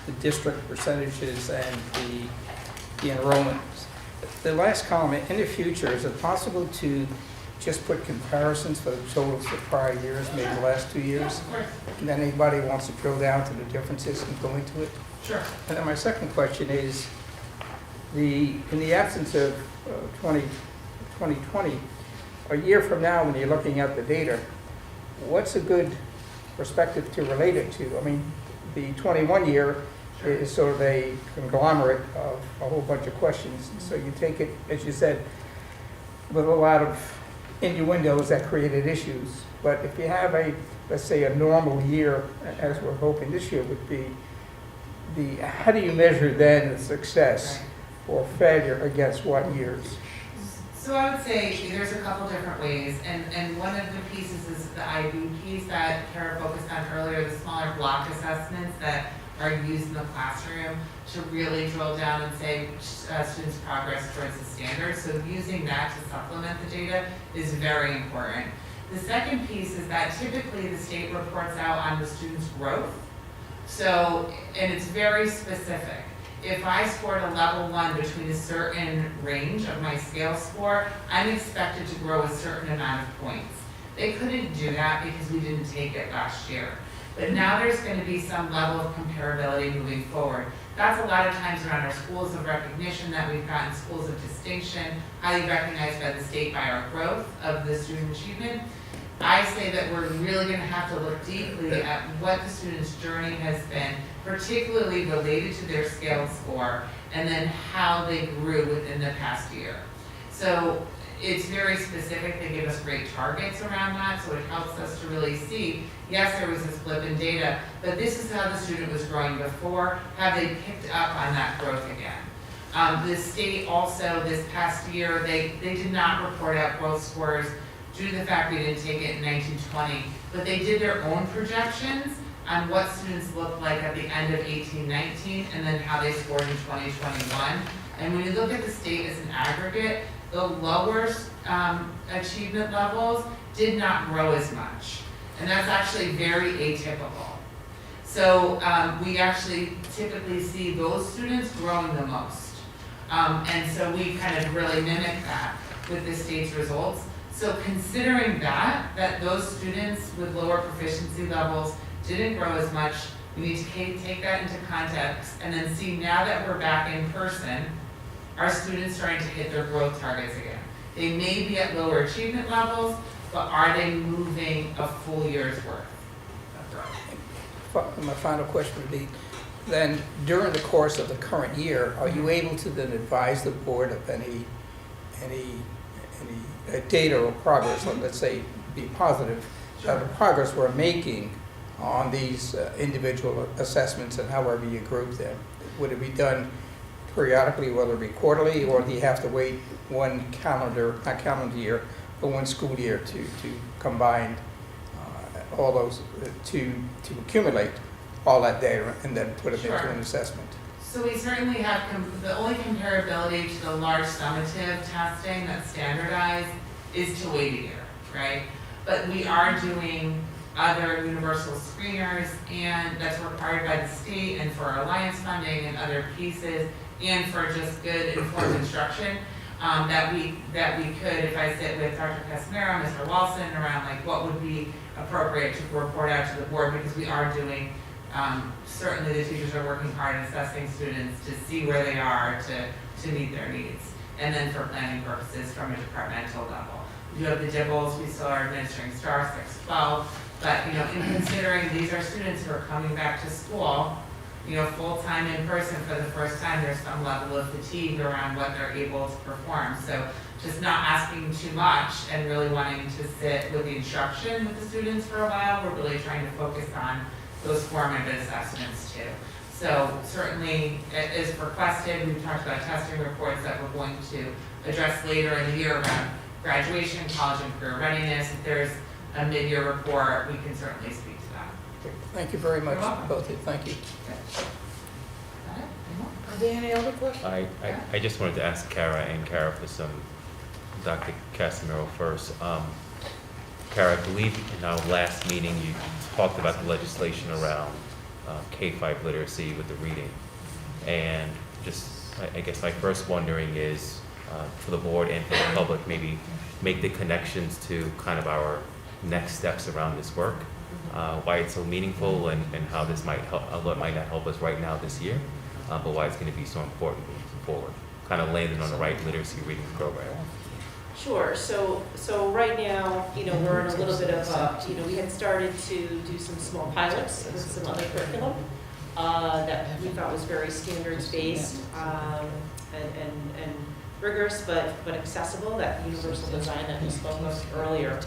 the district percentages and the enrollments, the last column, in the future, is it possible to just put comparisons for the totals of prior years, maybe the last 2 years? And then anybody wants to drill down to the differences and go into it? Sure. And then my second question is, in the absence of 2020, a year from now when you're looking at the data, what's a good perspective to relate it to? I mean, the 21 year is sort of a conglomerate of a whole bunch of questions. So you take it, as you said, with a lot of innuendos that created issues. But if you have let's say a normal year, as we're hoping this year would be, how do you measure then the success or failure against what years? So I would say there's a couple different ways, and one of the pieces is the IB piece that Kara focused on earlier, the smaller block assessments that are used in the classroom to really drill down and say students' progress towards the standards. So using that to supplement the data is very important. The second piece is that typically the state reports out on the students' growth. So, and it's very specific. If I scored a level 1 between a certain range of my scale score, I'm expected to grow a certain amount of points. They couldn't do that because we didn't take it last year. But now there's going to be some level of comparability moving forward. That's a lot of times around our schools of recognition that we've gotten schools of distinction, highly recognized by the state by our growth of the student achievement. I say that we're really going to have to look deeply at what the student's journey has been, particularly related to their scale score, and then how they grew within the past year. So it's very specific. They give us great targets around that, so it helps us to really see, yes, there was this blip in data, but this is how the student was growing before. Have they picked up on that growth again? The state also, this past year, they did not report out growth scores due to the fact we didn't take it in 1920, but they did their own projections on what students looked like at the end of 18-19 and then how they scored in 2021. And when you look at the state as an aggregate, the lower achievement levels did not grow as much. And that's actually very atypical. So we actually typically see those students growing the most. And so we kind of really mimic that with the state's results. So considering that those students with lower proficiency levels didn't grow as much, we need to take that into context and then see now that we're back in person, are students starting to hit their growth targets again? They may be at lower achievement levels, but are they moving a full year's worth of growth? My final question would be, then during the course of the current year, are you able to then advise the board of any data or progress, let's say be positive, Sure. the progress we're making on these individual assessments and however you group them? Would it be done periodically, whether it be quarterly, or do you have to wait one not calendar year, but one school year to combine all those, to accumulate all that data and then put it Sure. into an assessment? So we certainly have, the only comparability to the large summative testing that's standardized is to wait a year, right? But we are doing other universal screeners, and that's required by the state and for our alliance funding and other pieces, and for just good informed instruction, that we could, if I sit with Dr. Casimiro, Mr. Walson, around like what would be appropriate to report out to the board, because we are doing, certainly the teachers are working hard in assessing students to see where they are to meet their needs. And then for planning purposes from a departmental level. We do have the dibbles, we still are administering STAR 612, but in considering these are students who are coming back to school, full-time in person for the first time, there's some level of fatigue around what they're able to perform. So just not asking too much and really wanting to sit with the instruction with the students for a while. We're really trying to focus on those formative assessments too. So certainly it is requested. We've talked about testing reports that we're going to address later in the year around graduation, college and career readiness. If there's a mid-year report, we can certainly speak to that. Thank you very much, You're welcome. both of you. Thank you. Got it? Any more? Are there any other questions? I just wanted to ask Kara for some, Dr. Casimiro first. Kara, I believe in our last meeting, you talked about the legislation around K-5 literacy with the reading. And just, I guess my first wondering is, for the board and for the public, maybe make the connections to kind of our next steps around this work, why it's so meaningful and how this might help, what might not help us right now this year, but why it's going to be so important moving forward, kind of landing on the right literacy reading program. Sure, so right now, we're in a little bit of we had started to do some small pilots with some other curriculum that we thought was very standards-based and rigorous, but accessible, that universal design that we spoke of earlier.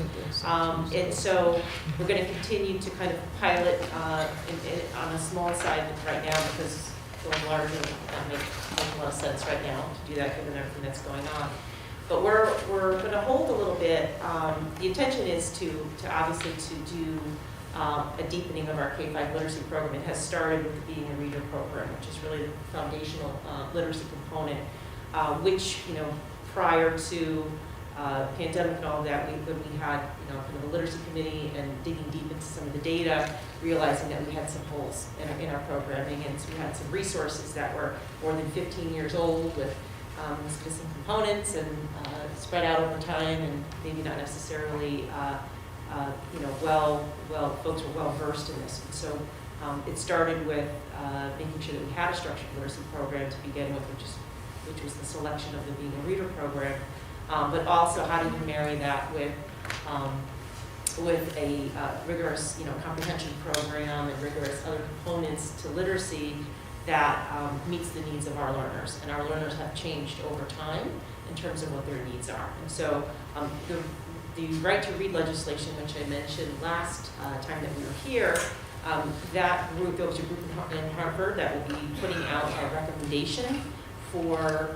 And so we're going to continue to kind of pilot on a small side right now, because going larger, that makes a lot of sense right now to do that given everything that's going on. But we're going to hold a little bit. The intention is to obviously to do a deepening of our K-5 literacy program. It has started with the Being a Reader program, which is really the foundational literacy component, which prior to pandemic and all of that, when we had kind of a literacy committee and digging deep into some of the data, realizing that we had some holes in our programming, and so we had some resources that were more than 15 years old with missing components and spread out over time, and maybe not necessarily folks were well versed in this. And so it started with making sure that we had a structured literacy program to begin with, which was the selection of the Being a Reader program, but also how do you marry that with a rigorous comprehension program and rigorous other components to literacy that meets the needs of our learners. And our learners have changed over time in terms of what their needs are. And so the right to read legislation, which I mentioned last time that we were here, that group, there was a group in Harvard that will be putting out a recommendation for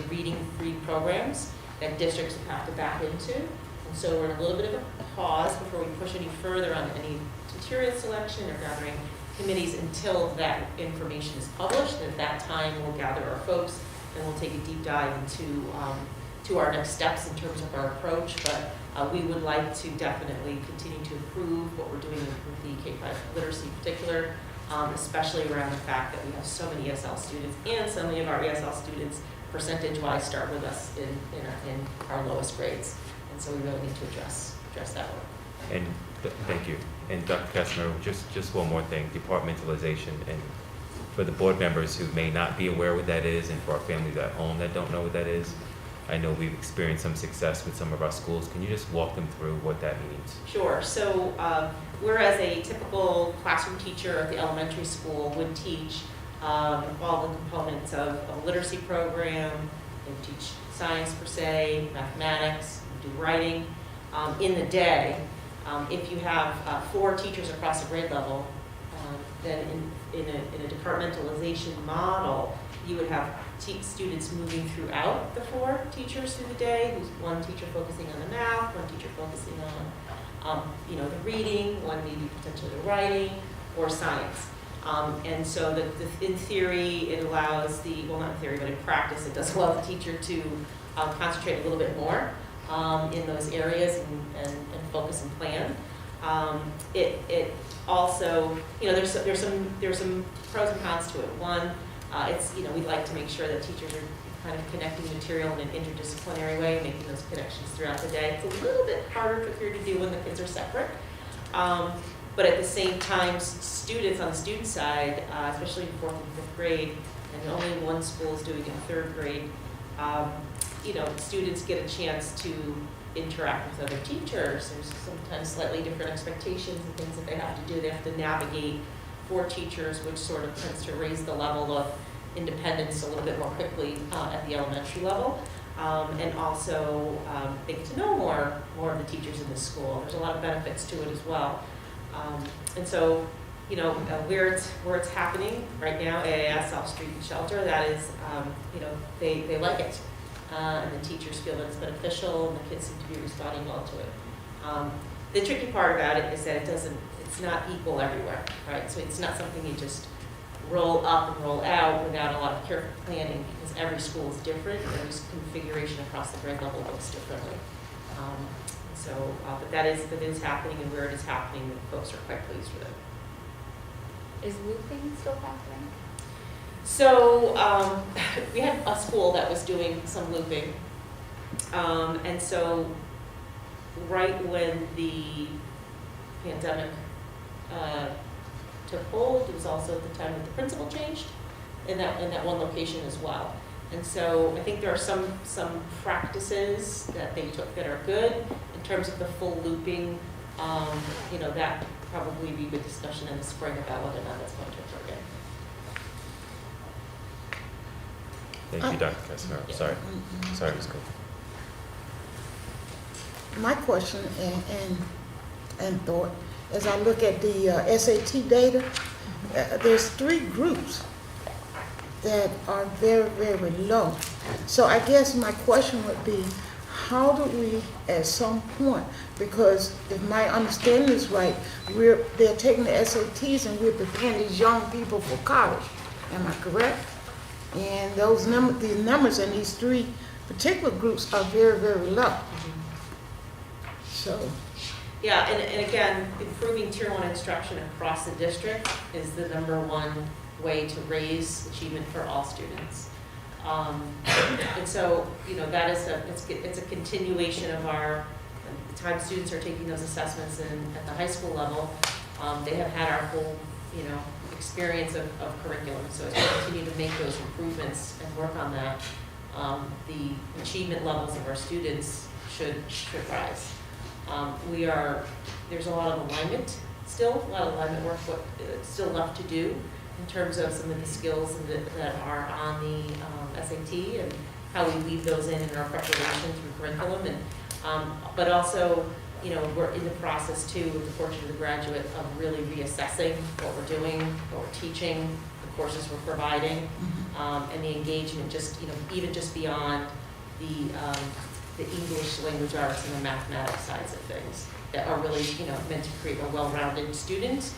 reading-free programs that districts have to back into. And so we're in a little bit of a pause before we push any further on any material selection or gathering committees until that information is published. And at that time, we'll gather our folks and we'll take a deep dive into to our next steps in terms of our approach, but we would like to definitely continue to improve what we're doing with the K-5 literacy in particular, especially around the fact that we have so many ESL students, and so many of our ESL students percentage-wise start with us in our lowest grades. And so we really need to address that one. And thank you. And Dr. Kessler, just one more thing, departmentalization. And for the board members who may not be aware what that is, and for our families at home that don't know what that is, I know we've experienced some success with some of our schools. Can you just walk them through what that means? Sure. So whereas a typical classroom teacher at the elementary school would teach all the components of a literacy program, they would teach science per se, mathematics, do writing. In the day, if you have 4 teachers across a grade level, then in a departmentalization model, you would have students moving throughout the 4 teachers through the day. Who's one teacher focusing on the math, one teacher focusing on the reading, one maybe potentially the writing or science. And so in theory, it allows not in theory, but in practice, it does allow the teacher to concentrate a little bit more in those areas and focus and plan. It also, there's some pros and cons to it. One, we'd like to make sure that teachers are kind of connecting material in an interdisciplinary way, making those connections throughout the day. It's a little bit harder, trickier to do when the kids are separate. But at the same time, students on the student side, especially in 4th and 5th grade, and only one school is doing it in 3rd grade, students get a chance to interact with other teachers. There's sometimes slightly different expectations and things that they have to do. They have to navigate 4 teachers, which sort of tends to raise the level of independence a little bit more quickly at the elementary level. And also they get to know more of the teachers in the school. There's a lot of benefits to it as well. And so, where it's happening right now, AAS, South Street and Shelter, that is, they like it. And the teachers feel that it's beneficial, and the kids seem to be responding well to it. The tricky part about it is that it's not equal everywhere, right? So it's not something you just roll up and roll out without a lot of careful planning, because every school is different, and every configuration across the grade level looks differently. But that is happening, and where it is happening, the folks are quite pleased with it. Is looping still happening? So we had a school that was doing some looping, and so right when the pandemic took hold, it was also at the time that the principal changed in that one location as well. And so I think there are some practices that they took that are good in terms of the full looping. That probably be a good discussion in the spring about whether or not that's going to occur again. Thank you, Dr. Kessler. Sorry, Ms. Cole. My question and thought, as I look at the SAT data, there's 3 groups that are very, very low. So I guess my question would be, how do we, at some point, because if my understanding is right, they're taking the SATs and we're preparing these young people for college. Am I correct? And the numbers in these 3 particular groups are very, very low. So. Yeah, and again, improving Tier 1 instruction across the district is the #1 way to raise achievement for all students. And so, that is it's a continuation of the time students are taking those assessments at the high school level. They have had our whole, experience of curriculum. So as we continue to make those improvements and work on that, the achievement levels of our students should rise. There's a lot of alignment still, a lot of alignment work still left to do in terms of some of the skills that are on the SAT and how we weave those in our preparation through curriculum. And but also, we're in the process too, with the portion of the graduate, of really reassessing what we're doing, what we're teaching, the courses we're providing, and the engagement even just beyond the English language arts and the mathematics sides of things that are really, meant to create a well-rounded student.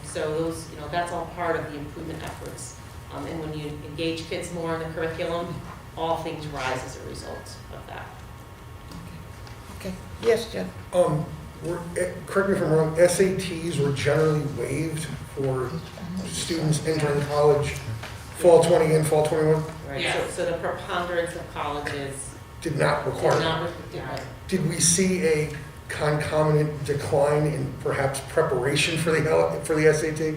So those, that's all part of the improvement efforts. And when you engage kids more in the curriculum, all things rise as a result of that. Okay, yes, Jeff? Correct me if I'm wrong, SATs were generally waived for students entering college, fall 20 and fall 21, Right, Yes. so the preponderance of colleges did not did require. not, right. Did we see a concomitant decline in perhaps preparation for the SAT?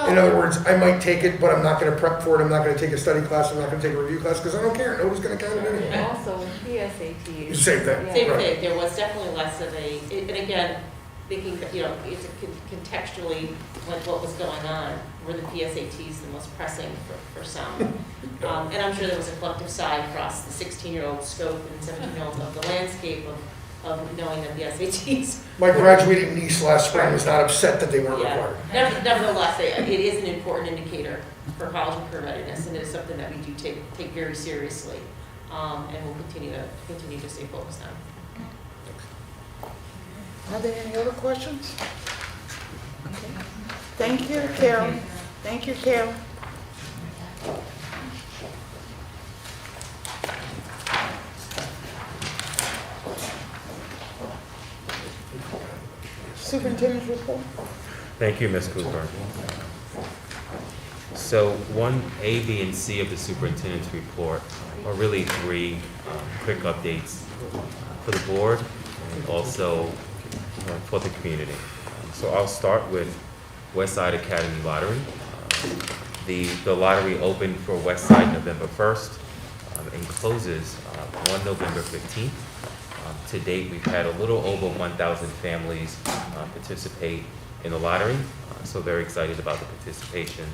In other words, I might take it, but I'm not gonna prep for it, I'm not gonna take a study class, I'm not gonna take a review class, because I don't care, nobody's gonna count it anyway. And also the SATs. Same thing. Yeah. Same Right. thing, there was definitely less of a, and again, thinking that, you know, it's contextually, like what was going on, were the PSATs the most pressing for some? And I'm sure there was a collective sigh across the 16-year-old scope and 17-year-olds of the landscape of knowing that the SATs. My graduating niece last spring was not upset that they weren't Yeah. required. Nevertheless, it is an important indicator for college and career readiness, and it is something that we do take very seriously, and we'll continue to stay focused on. Are there any other questions? Okay. Thank you, Carol. Thank you, Carol. Superintendent's report. Thank you, Ms. Cooper. So 1A, B, and C of the superintendent's report are really three quick updates for the board and also for the community. So I'll start with Westside Academy Lottery. The lottery opened for Westside November 1st and closes on November 15th. To date, we've had a little over 1,000 families participate in the lottery, so very excited about the participation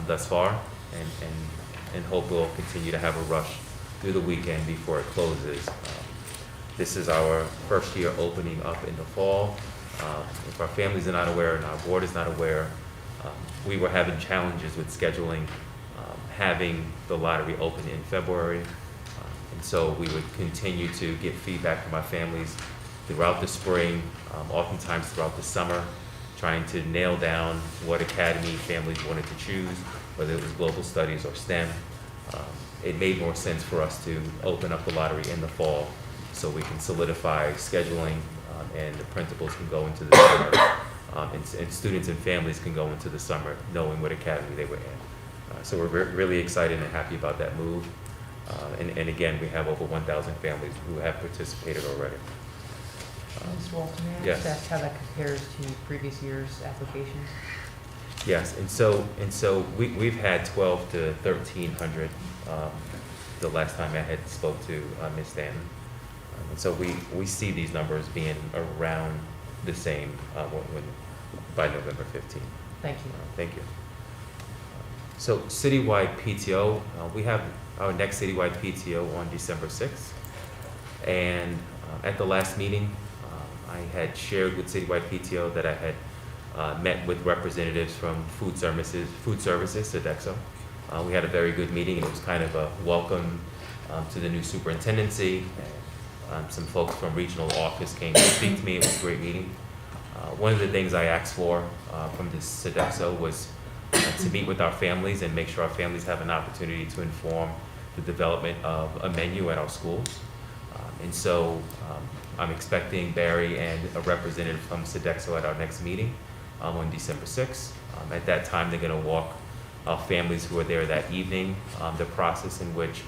thus far, and hope we'll continue to have a rush through the weekend before it closes. This is our first year opening up in the fall. If our families are not aware and our board is not aware, we were having challenges with scheduling, having the lottery open in February. And so we would continue to get feedback from our families throughout the spring, oftentimes throughout the summer, trying to nail down what academy families wanted to choose, whether it was global studies or STEM. It made more sense for us to open up the lottery in the fall so we can solidify scheduling, and the principals can go into the summer, and students and families can go into the summer knowing what academy they were in. So we're really excited and happy about that move. And again, we have over 1,000 families who have participated already. Mr. Walton, may I Yes. ask how that compares to previous year's applications? Yes, and so we've had 12 to 1,300 the last time I had spoke to Ms. Stanton. And so we see these numbers being around the same by November 15th. Thank you. Thank you. So citywide PTO, we have our next citywide PTO on December 6th. And at the last meeting, I had shared with citywide PTO that I had met with representatives from food services, Sodexo. We had a very good meeting, and it was kind of a welcome to the new superintendency. Some folks from regional office came to speak to me. It was a great meeting. One of the things I asked for from this Sodexo was to meet with our families and make sure our families have an opportunity to inform the development of a menu at our schools. And so I'm expecting Barry and a representative from Sodexo at our next meeting on December 6th. At that time, they're going to walk families who are there that evening, the process in which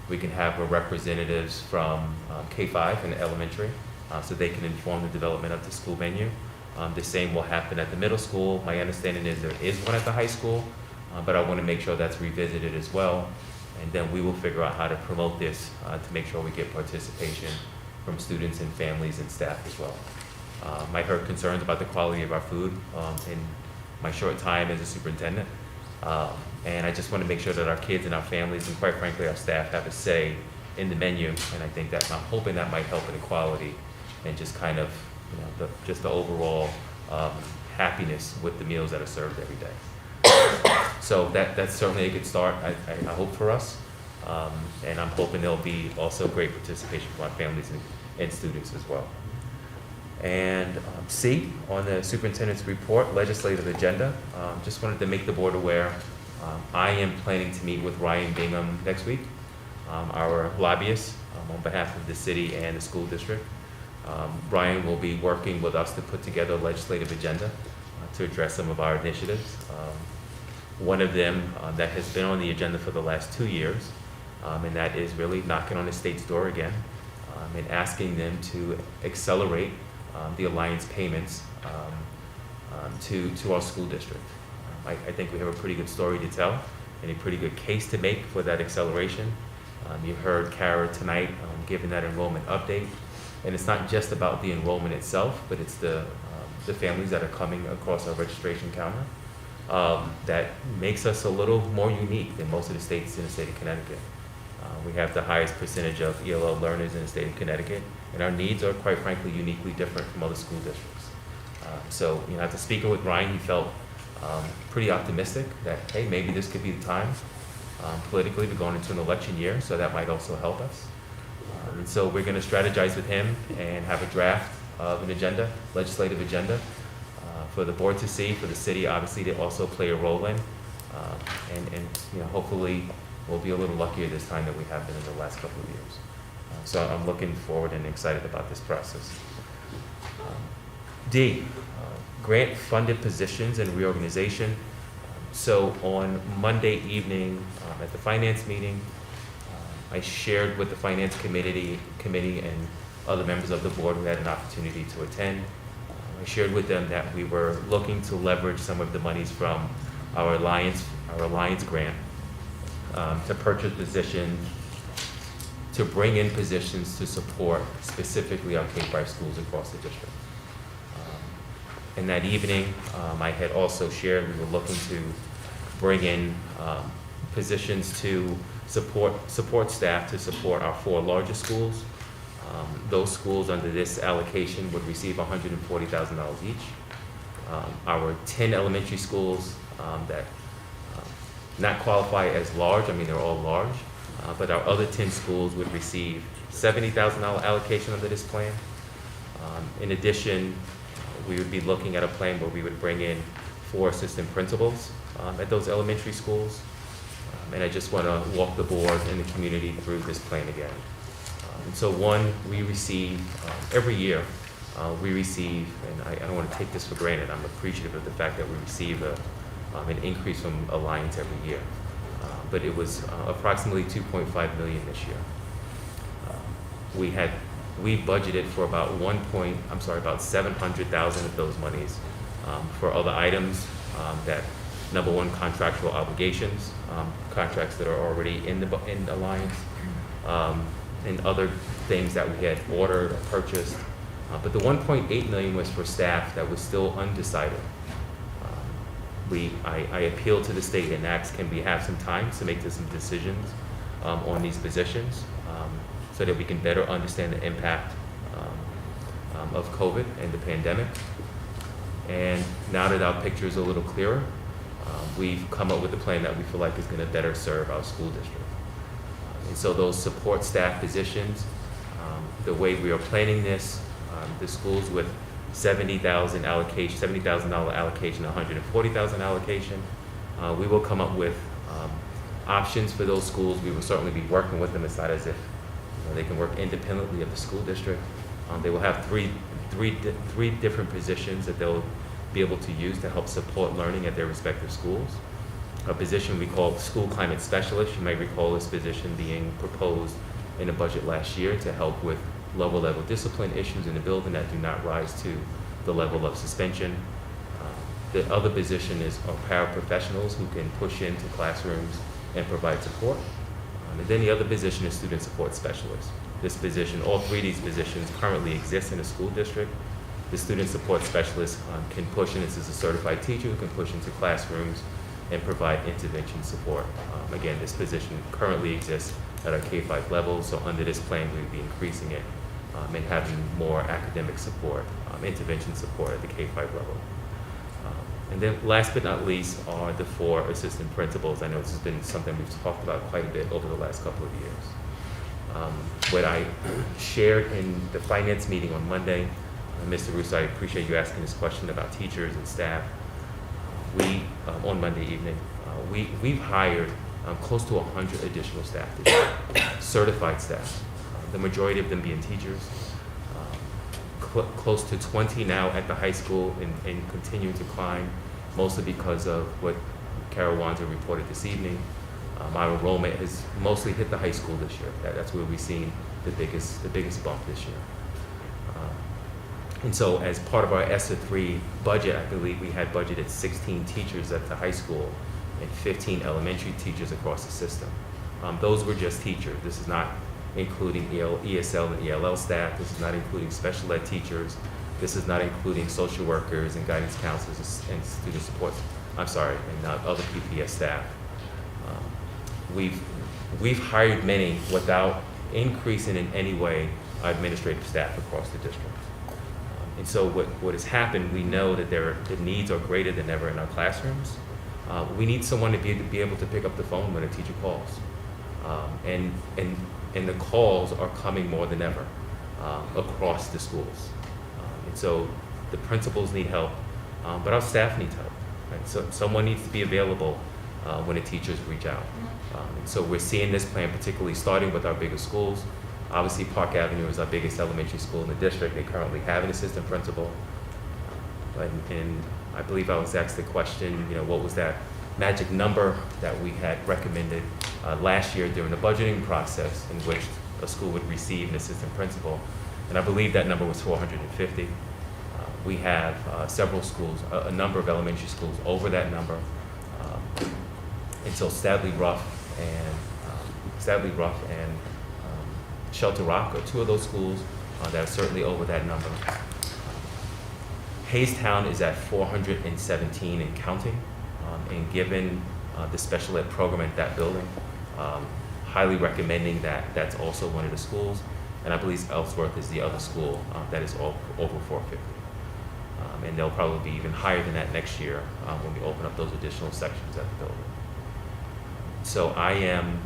we can have representatives from K-5 and elementary, so they can inform the development of the school menu. The same will happen at the middle school. My understanding is there is one at the high school, but I want to make sure that's revisited as well. And then we will figure out how to promote this to make sure we get participation from students and families and staff as well. I heard concerns about the quality of our food in my short time as a superintendent. And I just want to make sure that our kids and our families and quite frankly our staff have a say in the menu. And I think that I'm hoping that might help in the quality and just kind of, you know, just the overall happiness with the meals that are served every day. So that's certainly a good start, I hope, for us. And I'm hoping there'll be also great participation from our families and students as well. And C, on the superintendent's report, legislative agenda, just wanted to make the board aware. I am planning to meet with Ryan Bingham next week our lobbyist on behalf of the city and the school district. Brian will be working with us to put together a legislative agenda to address some of our initiatives. One of them that has been on the agenda for the last 2 years, and that is really knocking on the state's door again and asking them to accelerate the Alliance payments to our school district. I think we have a pretty good story to tell and a pretty good case to make for that acceleration. You heard Kara tonight giving that enrollment update. And it's not just about the enrollment itself, but it's the families that are coming across our registration counter. That makes us a little more unique than most of the states in the state of Connecticut. We have the highest percentage of ELL learners in the state of Connecticut, and our needs are quite frankly uniquely different from other school districts. So, after speaking with Ryan, he felt pretty optimistic that, hey, maybe this could be the time politically. We're going into an election year, so that might also help us. And so we're going to strategize with him and have a draft of an agenda, legislative agenda, for the board to see, for the city obviously to also play a role in, and hopefully we'll be a little luckier this time than we have been in the last couple of years. So I'm looking forward and excited about this process. D, grant-funded positions and reorganization. So on Monday evening at the finance meeting, I shared with the finance committee and other members of the board who had an opportunity to attend. I shared with them that we were looking to leverage some of the monies from our alliance grant to purchase positions, to bring in positions to support specifically our K-5 schools across the district. And that evening, I had also shared we were looking to bring in positions to support staff to support our 4 largest schools. Those schools under this allocation would receive $140,000 each. Our 10 elementary schools that not qualify as large, I mean, they're all large, but our other 10 schools would receive $70,000 allocation under this plan. In addition, we would be looking at a plan where we would bring in 4 assistant principals at those elementary schools. And I just want to walk the board and the community through this plan again. And so we receive, every year, we receive, and I don't want to take this for granted, I'm appreciative of the fact that we receive an increase from Alliance every year. But it was approximately $2.5 million this year. We budgeted for about about 700,000 of those monies for other items that, number one, contractual obligations, contracts that are already in Alliance, and other things that we had ordered or purchased. But the 1.8 million was for staff that was still undecided. I appealed to the state and asked, can we have some time to make some decisions on these positions so that we can better understand the impact of COVID and the pandemic. And now that our picture is a little clearer, we've come up with a plan that we feel like is going to better serve our school district. And so those support staff positions, the way we are planning this, the schools with $70,000 allocation, $70,000 allocation, $140,000 allocation, we will come up with options for those schools. We will certainly be working with them. It's not as if they can work independently of the school district. They will have three different positions that they'll be able to use to help support learning at their respective schools. A position we call school climate specialist. You may recall this position being proposed in a budget last year to help with lower level discipline issues in the building that do not rise to the level of suspension. The other position is our paraprofessionals who can push into classrooms and provide support. And then the other position is student support specialist. This position, all 3 of these positions currently exist in the school district. The student support specialist can push in, this is a certified teacher who can push into classrooms and provide intervention support. Again, this position currently exists at our K-5 level, so under this plan we'd be increasing it and having more academic support, intervention support at the K-5 level. And then last but not least are the 4 assistant principals. I know this has been something we've talked about quite a bit over the last couple of years. What I shared in the finance meeting on Monday, Mr. Russo, I appreciate you asking this question about teachers and staff. On Monday evening, we've hired close to 100 additional staff this year, certified staff, the majority of them being teachers. Close to 20 now at the high school and continuing to climb, mostly because of what Carol Wanzer reported this evening. Our enrollment has mostly hit the high school this year. That's where we've seen the biggest bump this year. And so as part of our ESSA 3 budget, I believe we had budgeted 16 teachers at the high school and 15 elementary teachers across the system. Those were just teachers. This is not including ESL and ELL staff. This is not including special ed teachers. This is not including social workers and guidance counselors and student support, and other PPS staff. We've hired many without increasing in any way our administrative staff across the district. And so what has happened, we know that the needs are greater than ever in our classrooms. We need someone to be able to pick up the phone when a teacher calls. And the calls are coming more than ever across the schools. And so the principals need help, but our staff needs help. Right? So someone needs to be available when the teachers reach out. And so we're seeing this plan particularly starting with our biggest schools. Obviously, Park Avenue is our biggest elementary school in the district. They currently have an assistant principal. And I believe I was asked the question, what was that magic number that we had recommended last year during the budgeting process in which a school would receive an assistant principal. And I believe that number was 450. We have several schools, a number of elementary schools over that number. And so Sadly Rough and Shelter Rock are two of those schools that are certainly over that number. Haystown is at 417 and counting, and given the special ed program at that building, highly recommending that that's also one of the schools, and I believe Ellsworth is the other school that is over 450. And they'll probably be even higher than that next year when we open up those additional sections at the building. So I am,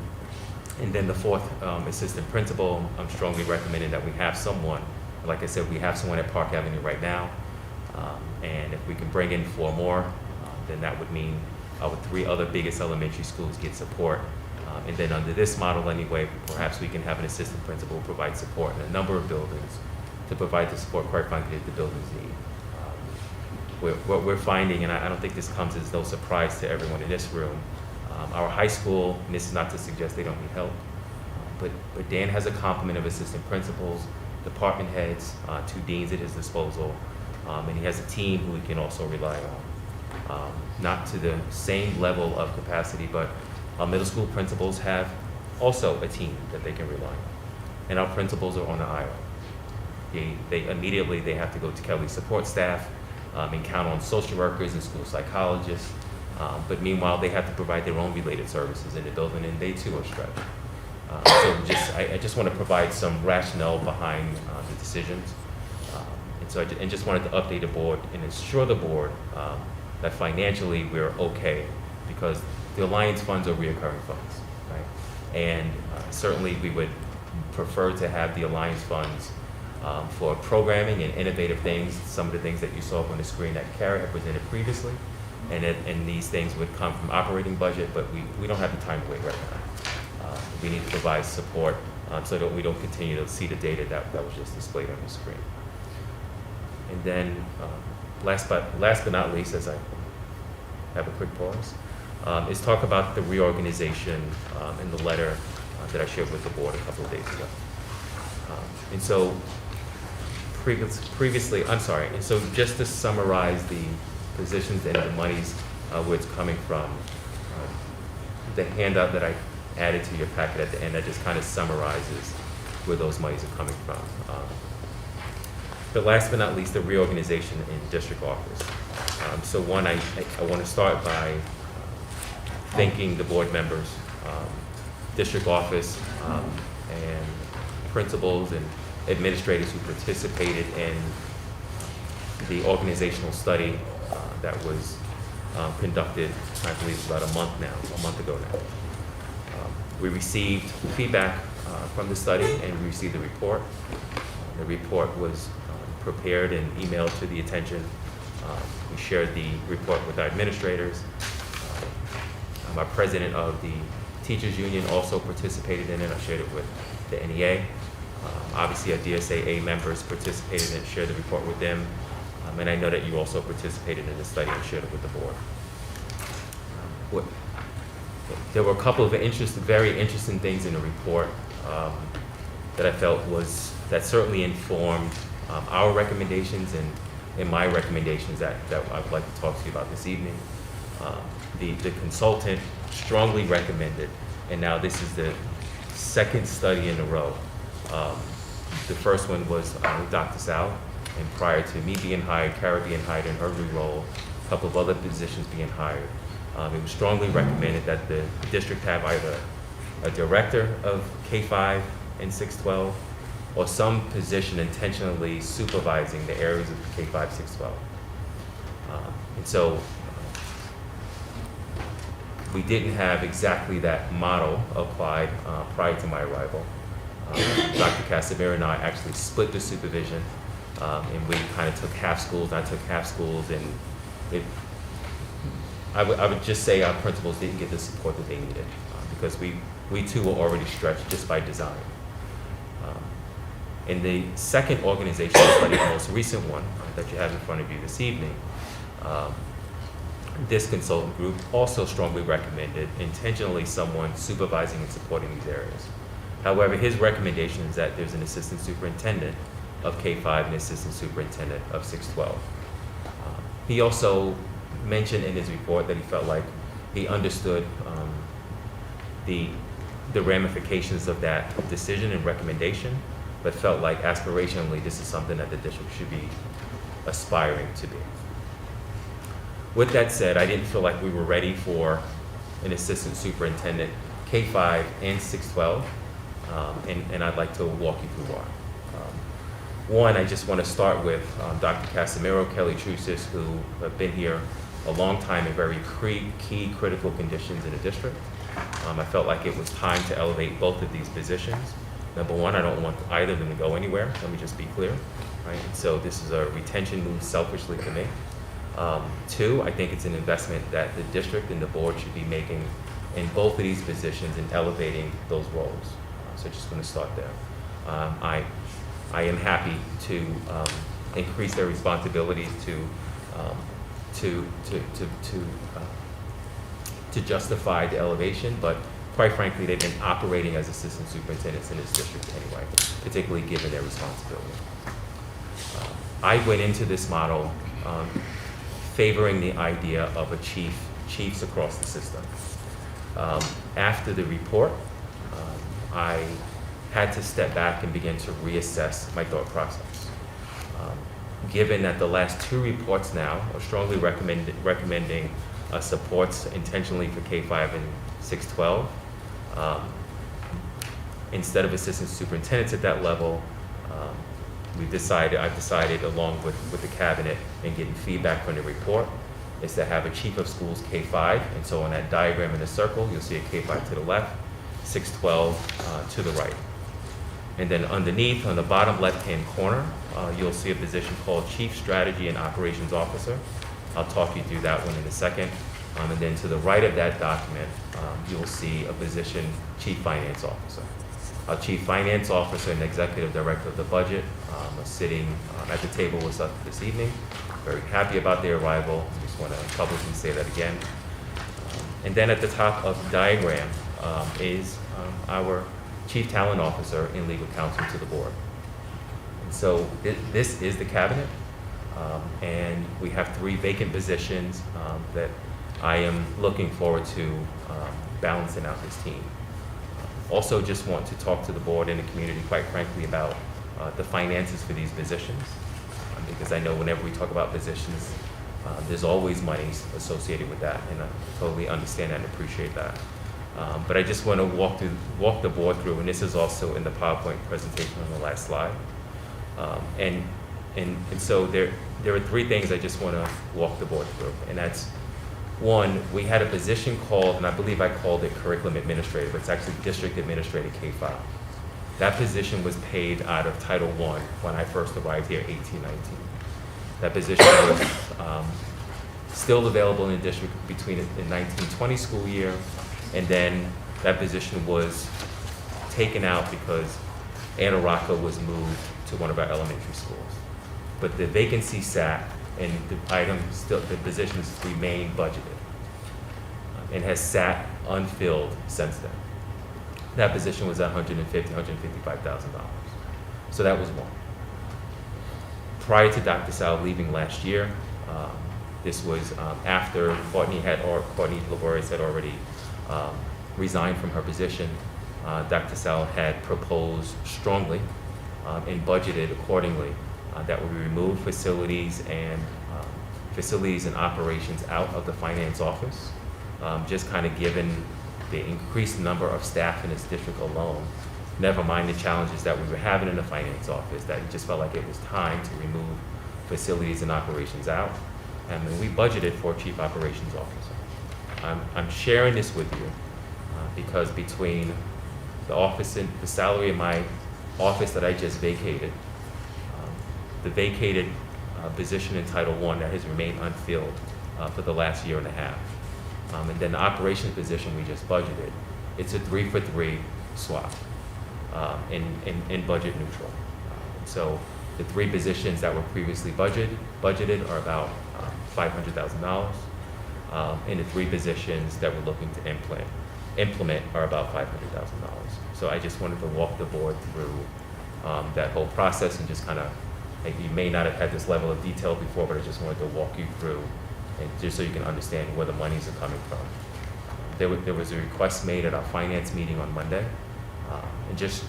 and then the fourth assistant principal, I'm strongly recommending that we have someone, like I said, we have someone at Park Avenue right now, and if we can bring in 4 more, then that would mean our 3 other biggest elementary schools get support. And then under this model anyway, perhaps we can have an assistant principal provide support in a number of buildings to provide the support, quite frankly, that the buildings need. What we're finding, and I don't think this comes as no surprise to everyone in this room, our high school, and this is not to suggest they don't need help, but Dan has a complement of assistant principals, department heads, 2 deans at his disposal, and he has a team who he can also rely on. Not to the same level of capacity, but our middle school principals have also a team that they can rely on. And our principals are on the aisle. They immediately have to go to Kelly's support staff and count on social workers and school psychologists. But meanwhile, they have to provide their own related services in the building, and they too are stretched. I just want to provide some rationale behind the decisions. And so I just wanted to update the board and assure the board that financially we're okay, because the Alliance funds are reoccurring funds, right? And certainly we would prefer to have the Alliance funds for programming and innovative things, some of the things that you saw up on the screen that Kara had presented previously. And these things would come from operating budget, but we don't have the time to wait right now. We need to provide support so that we don't continue to see the data that was just displayed on the screen. And then last but not least, as I have a quick pause, is talk about the reorganization in the letter that I shared with the board a couple of days ago. And so previously, and so just to summarize the positions and the monies where it's coming from, the handout that I added to your packet at the end that just kind of summarizes where those monies are coming from. But last but not least, the reorganization in district office. So one, I want to start by thanking the board members, district office, and principals and administrators who participated in the organizational study that was conducted, I believe, about a month ago now. We received feedback from the study, and we received the report. The report was prepared and emailed to the attention. We shared the report with our administrators. Our president of the Teachers Union also participated in it. I shared it with the NEA. Obviously, our DSAA members participated and shared the report with them. And I know that you also participated in the study and shared it with the board. There were a couple of very interesting things in the report that I felt that certainly informed our recommendations and my recommendations that I would like to talk to you about this evening. The consultant strongly recommended, and now this is the second study in a row. The first one was with Dr. Sal, and prior to me being hired, Kara being hired in her new role, a couple of other positions being hired. It was strongly recommended that the district have either a director of K-5 and 612 or some position intentionally supervising the areas of K-5, 612. And so we didn't have exactly that model applied prior to my arrival. Dr. Casimiro and I actually split the supervision, and we kind of took half schools, and I took half schools, and I would just say our principals didn't get the support that they needed because we too were already stretched just by design. In the second organizational study, the most recent one that you have in front of you this evening, this consultant group also strongly recommended intentionally someone supervising and supporting these areas. However, his recommendation is that there's an assistant superintendent of K-5 and assistant superintendent of 612. He also mentioned in his report that he felt like he understood the ramifications of that decision and recommendation, but felt like aspirationally this is something that the district should be aspiring to be. With that said, I didn't feel like we were ready for an assistant superintendent, K-5 and 612, and I'd like to walk you through why. One, I just want to start with Dr. Casimiro, Kelly Trusis, who have been here a long time in very key critical conditions in the district. I felt like it was time to elevate both of these positions. Number one, I don't want either of them to go anywhere. Let me just be clear. Right? So this is a retention move selfishly to me. Two, I think it's an investment that the district and the board should be making in both of these positions and elevating those roles. So just going to start there. I am happy to increase their responsibilities to justify the elevation, but quite frankly, they've been operating as assistant superintendents in this district anyway, particularly given their responsibility. I went into this model favoring the idea of chiefs across the system. After the report, I had to step back and begin to reassess my thought process. Given that the last two reports now are strongly recommending supports intentionally for K-5 and 612, instead of assistant superintendents at that level, I've decided along with the cabinet and getting feedback from the report, is to have a chief of schools K-5, and so on that diagram in the circle, you'll see a K-5 to the left, 612 to the right. And then underneath, on the bottom left-hand corner, you'll see a position called Chief Strategy and Operations Officer. I'll talk you through that one in a second. And then to the right of that document, you'll see a position, Chief Finance Officer. Our Chief Finance Officer and Executive Director of the Budget are sitting at the table with us this evening. Very happy about their arrival. Just want to publicly say that again. And then at the top of the diagram is our Chief Talent Officer and Legal Counsel to the board. And so this is the cabinet, and we have 3 vacant positions that I am looking forward to balancing out this team. Also just want to talk to the board and the community, quite frankly, about the finances for these positions, because I know whenever we talk about positions, there's always monies associated with that, and I totally understand that and appreciate that. But I just want to walk the board through, and this is also in the PowerPoint presentation on the last slide. And so there are 3 things I just want to walk the board through, and that's one, we had a position called, and I believe I called it curriculum administrator, but it's actually district administrator K-5. That position was paid out of Title I when I first arrived here, 1819. That position was still available in the district between the 1920 school year and then That position was taken out because Anna Rocca was moved to one of our elementary schools. But the vacancy sat, and the positions remain budgeted, and has sat unfilled since then. That position was at $155,000. So that was one. Prior to Dr. Sal leaving last year, this was after Courtney Laborious had already resigned from her position. Dr. Sal had proposed strongly and budgeted accordingly that we remove facilities and operations out of the finance office, just kind of given the increased number of staff in this district alone, never mind the challenges that we were having in the finance office, that it just felt like it was time to remove facilities and operations out. And we budgeted for a chief operations officer. I'm sharing this with you because between the office and the salary in my office that I just vacated, the vacated position in Title I that has remained unfilled for the last year and a half, and then the operations position we just budgeted, it's a 3-for-3 swap in budget neutral. So the three positions that were previously budgeted are about $500,000, and the three positions that we're looking to implement are about $500,000. So I just wanted to walk the board through that whole process and just kind of, like, you may not have had this level of detail before, but I just wanted to walk you through, and just so you can understand where the monies are coming from. There was a request made at our finance meeting on Monday, and just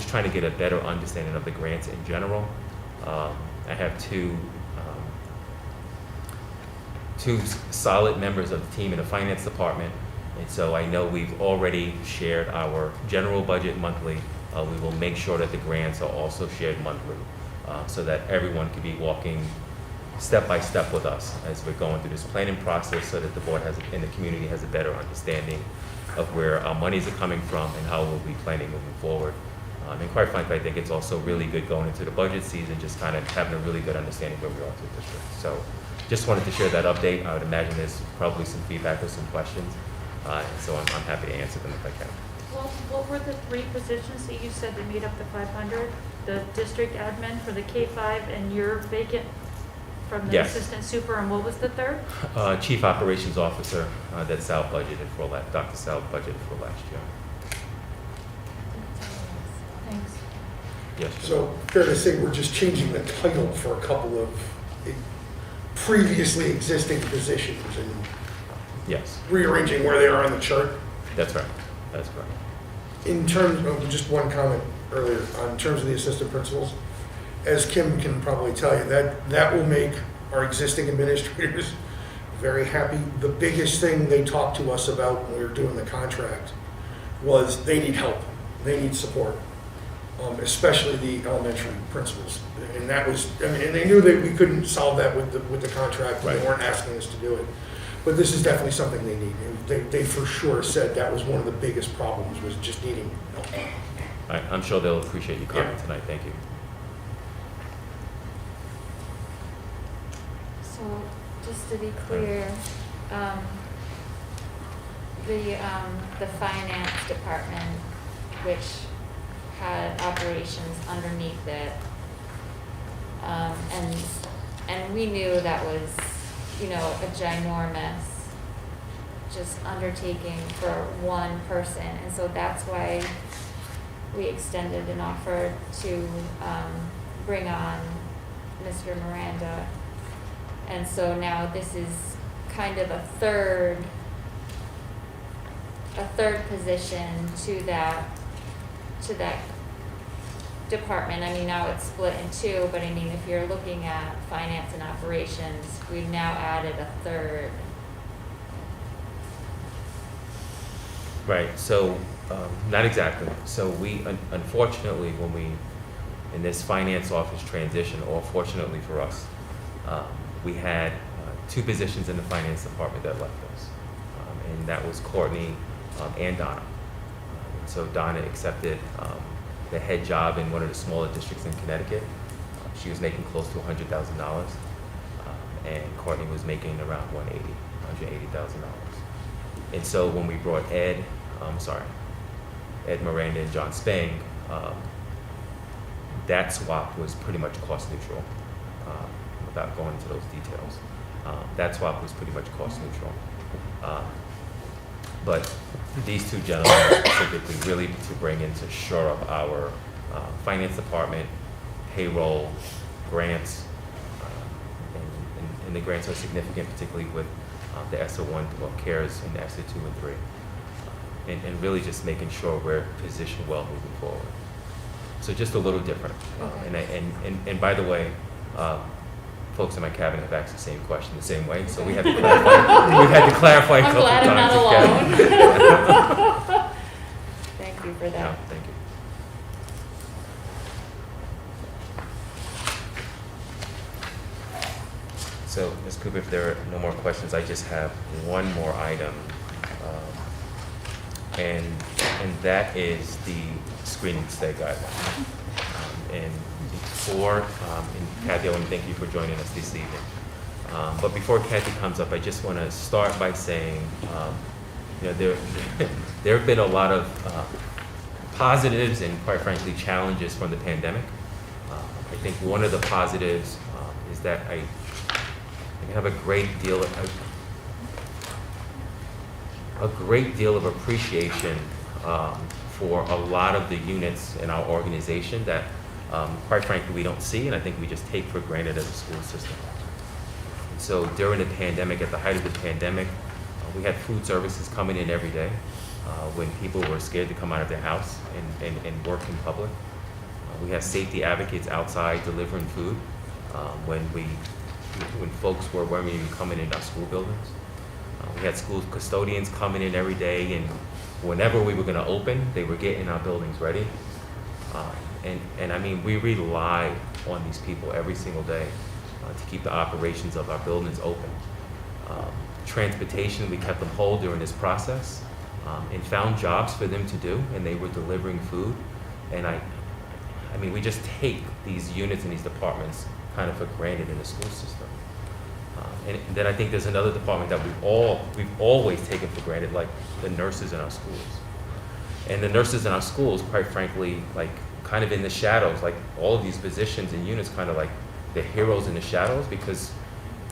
trying to get a better understanding of the grants in general. I have two solid members of the team in the finance department, and so I know we've already shared our general budget monthly. We will make sure that the grants are also shared monthly, so that everyone can be walking step by step with us as we're going through this planning process, so that the board and the community has a better understanding of where our monies are coming from and how we'll be planning moving forward. And quite frankly, I think it's also really good going into the budget season, just kind of having a really good understanding where we are to the district. So just wanted to share that update. I would imagine there's probably some feedback or some questions, and so I'm happy to answer them if I can. Well, what were the three positions that you said that made up the 500? The district admin for the K-5 and your vacant from the Yes. assistant super, and what was the third? Chief Operations Officer that Sal budgeted for, Dr. Sal budgeted for last year. Thanks. Yes. So fair to say we're just changing the title for a couple of previously existing positions and Yes, rearranging where they are on the chart. that's right. That's correct. In terms of, just one comment earlier, in terms of the assistant principals, as Kim can probably tell you, that will make our existing administrators very happy. The biggest thing they talked to us about when we were doing the contract was they need help, they need support, especially the elementary principals. And that was, I mean, and they knew that we couldn't solve that with the contract, and Right. they weren't asking us to do it. But this is definitely something they need. And they for sure said that was one of the biggest problems, was just needing help. I'm sure they'll appreciate your comment tonight. Thank you. So, just to be clear, the finance department, which had operations underneath it, and we knew that was, you know, a ginormous just undertaking for one person, and so that's why we extended an offer to bring on Mr. Miranda. And so now this is kind of a third position to that department. I mean, now it's split in two, but I mean, if you're looking at finance and operations, we've now added a third. Right, so, not exactly. So we, unfortunately, in this finance office transition, or fortunately for us, we had two positions in the finance department that left us. And that was Courtney and Donna. So Donna accepted the head job in one of the smaller districts in Connecticut. She was making close to $100,000, and Courtney was making around $180,000. And so when we brought Ed Ed Miranda and John Spang, that swap was pretty much cost neutral, without going into those details. That swap was pretty much cost neutral. But these two gentlemen specifically really to bring in to shore up our finance department, payroll, grants, and the grants are significant, particularly with the ESSER 1, well, CARES and ESSER 2 and 3. And really just making sure we're positioned well moving forward. So just a little different. And by the way, folks in my cabinet have asked the same question the same way, so we had to clarify. We've had to clarify a I'm couple glad I'm times. not alone. Thank you for No, that. thank you. So, Ms. Cooper, if there are no more questions, I just have one more item. And that is the screening stay guideline. And before, and Kathy, I want to thank you for joining us this evening. But before Kathy comes up, I just want to start by saying, there have been a lot of positives and quite frankly challenges from the pandemic. I think one of the positives is that I have a great deal of appreciation for a lot of the units in our organization that, quite frankly, we don't see, and I think we just take for granted as a school system. And so during the pandemic, at the height of the pandemic, we had food services coming in every day when people were scared to come out of their house and work in public. We have safety advocates outside delivering food when folks weren't even coming in our school buildings. We had school custodians coming in every day, and whenever we were going to open, they were getting our buildings ready. And I mean, we rely on these people every single day to keep the operations of our buildings open. Transportation, we kept them whole during this process and found jobs for them to do, and they were delivering food. And I mean, we just take these units and these departments kind of for granted in the school system. And then I think there's another department that we've always taken for granted, like the nurses in our schools. And the nurses in our schools, quite frankly, like kind of in the shadows, like all of these positions and units kind of like the heroes in the shadows, because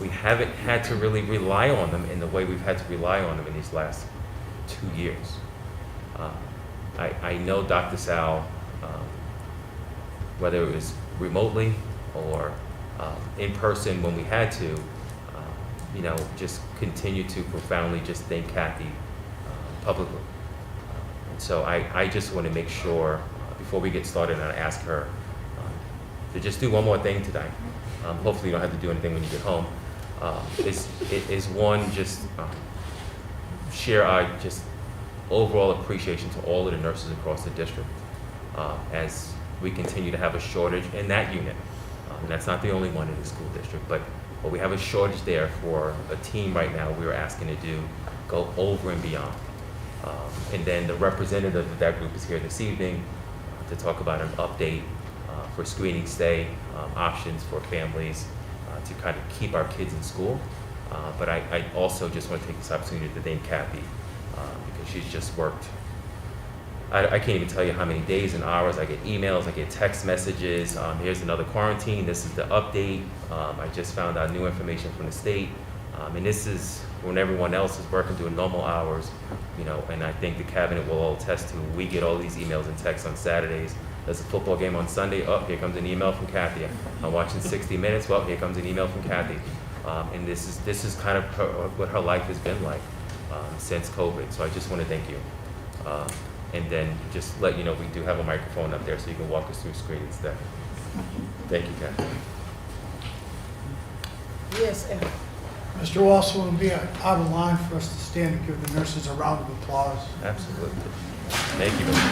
we haven't had to really rely on them in the way we've had to rely on them in these last 2 years. I know Dr. Sal, whether it was remotely or in person when we had to, just continue to profoundly just thank Kathy publicly. And so I just want to make sure, before we get started, and I ask her to just do one more thing tonight. Hopefully you don't have to do anything when you get home. Is one, just share our just overall appreciation to all of the nurses across the district as we continue to have a shortage in that unit. And that's not the only one in the school district, but we have a shortage there for a team right now we're asking to go over and beyond. And then the representative of that group is here this evening to talk about an update for screening stay options for families to kind of keep our kids in school. But I also just want to take this opportunity to thank Kathy because she's just worked. I can't even tell you how many days and hours. I get emails, I get text messages. Here's another quarantine. This is the update. I just found out new information from the state. And this is when everyone else is working doing normal hours, and I think the cabinet will all attest to, we get all these emails and texts on Saturdays. There's a football game on Sunday. Oh, here comes an email from Kathy. I'm watching 60 Minutes. Well, here comes an email from Kathy. And this is kind of what her life has been like since COVID. So I just want to thank you. And then just let you know we do have a microphone up there so you can walk us through screening today. Thank you, Kathy. Yes, Ed. Mr. Walsh, it would be out of line for us to stand and give the nurses a round of applause. Absolutely. Thank you, Mr.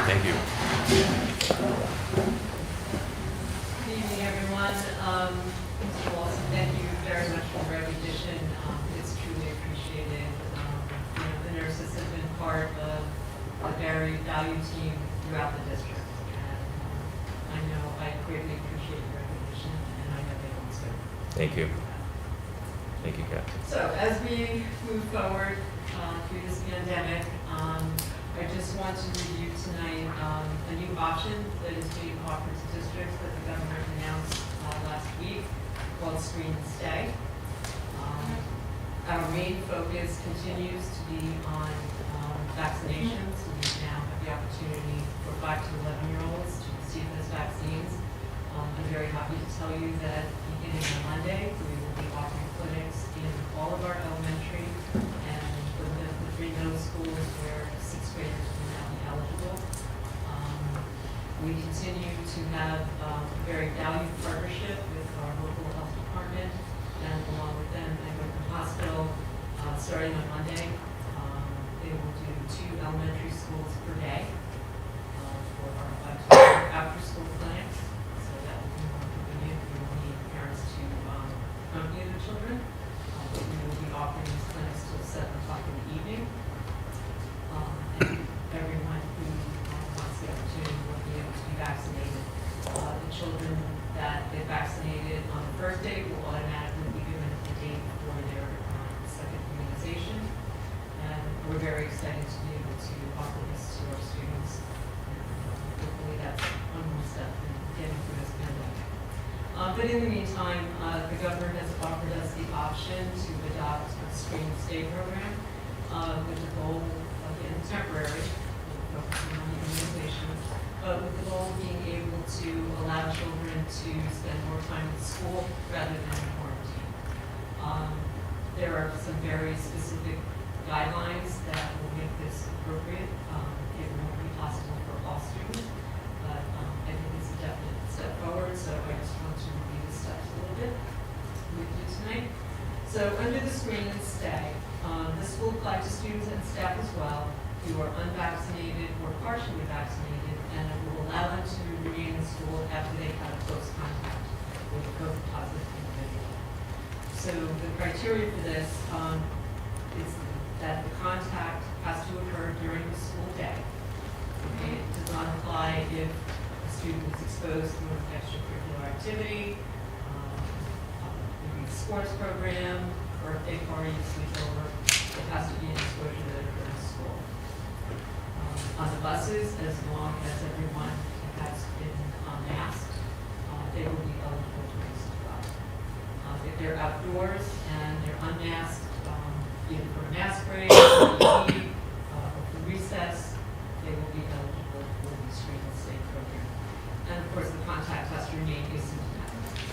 Thank you. Good evening, everyone. Mr. Walsh, thank you very much for the recognition. It's truly appreciated. The nurses have been part of a very valued team throughout the district. And I know I greatly appreciate your recognition, and I know they will too. Thank you. Thank you, Kathy. So as we move forward through this pandemic, I just want to review tonight a new option that is being offered to districts that the governor announced last week called Screen and Stay. Our main focus continues to be on vaccinations. We now have the opportunity for 5 to 11-year-olds to receive those vaccines. I'm very happy to tell you that beginning on Monday, we will be offering clinics in all of our elementary and the 3 middle schools where 6th graders will now be eligible. We continue to have a very valued partnership with our local health department, and along with them, Danbury Hospital, starting on Monday, they will do 2 elementary schools per day for our after-school clinics. So that will be more convenient. We will need parents to accompany their children. We will be offering these clinics till 7 o'clock in the evening. And everyone who wants the opportunity will be able to be vaccinated. The children that get vaccinated on the first day will automatically be given the date for their second immunization. And we're very excited to be able to offer this to our students. Hopefully that's one more step in getting through this pandemic. But in the meantime, the governor has offered us the option to adopt a Screen and Stay program with the goal, again, temporary, focusing on the immunization, but with the goal of being able to allow children to spend more time at school rather than in quarantine. There are some very specific guidelines that will make this appropriate. It won't be possible for all students, but I think it's a definite step forward, so I just want to review the steps a little bit with you tonight. So under the Screen and Stay, this will apply to students and staff as well who are unvaccinated or partially vaccinated, and it will allow them to remain in school after they've had a close contact with a COVID-positive individual. So the criteria for this is that the contact has to occur during the school day. Okay? It does not apply if a student is exposed to an extracurricular activity, maybe a sports program, birthday party, sleepover. It has to be an exposure that occurs in school. On the buses, as long as everyone has been masked, they will be eligible to race as well. If they're outdoors and they're unmasked, either for a mask break, or for recess, they will be eligible for the Screen and Stay program. And of course, the contact has to remain asymptomatic.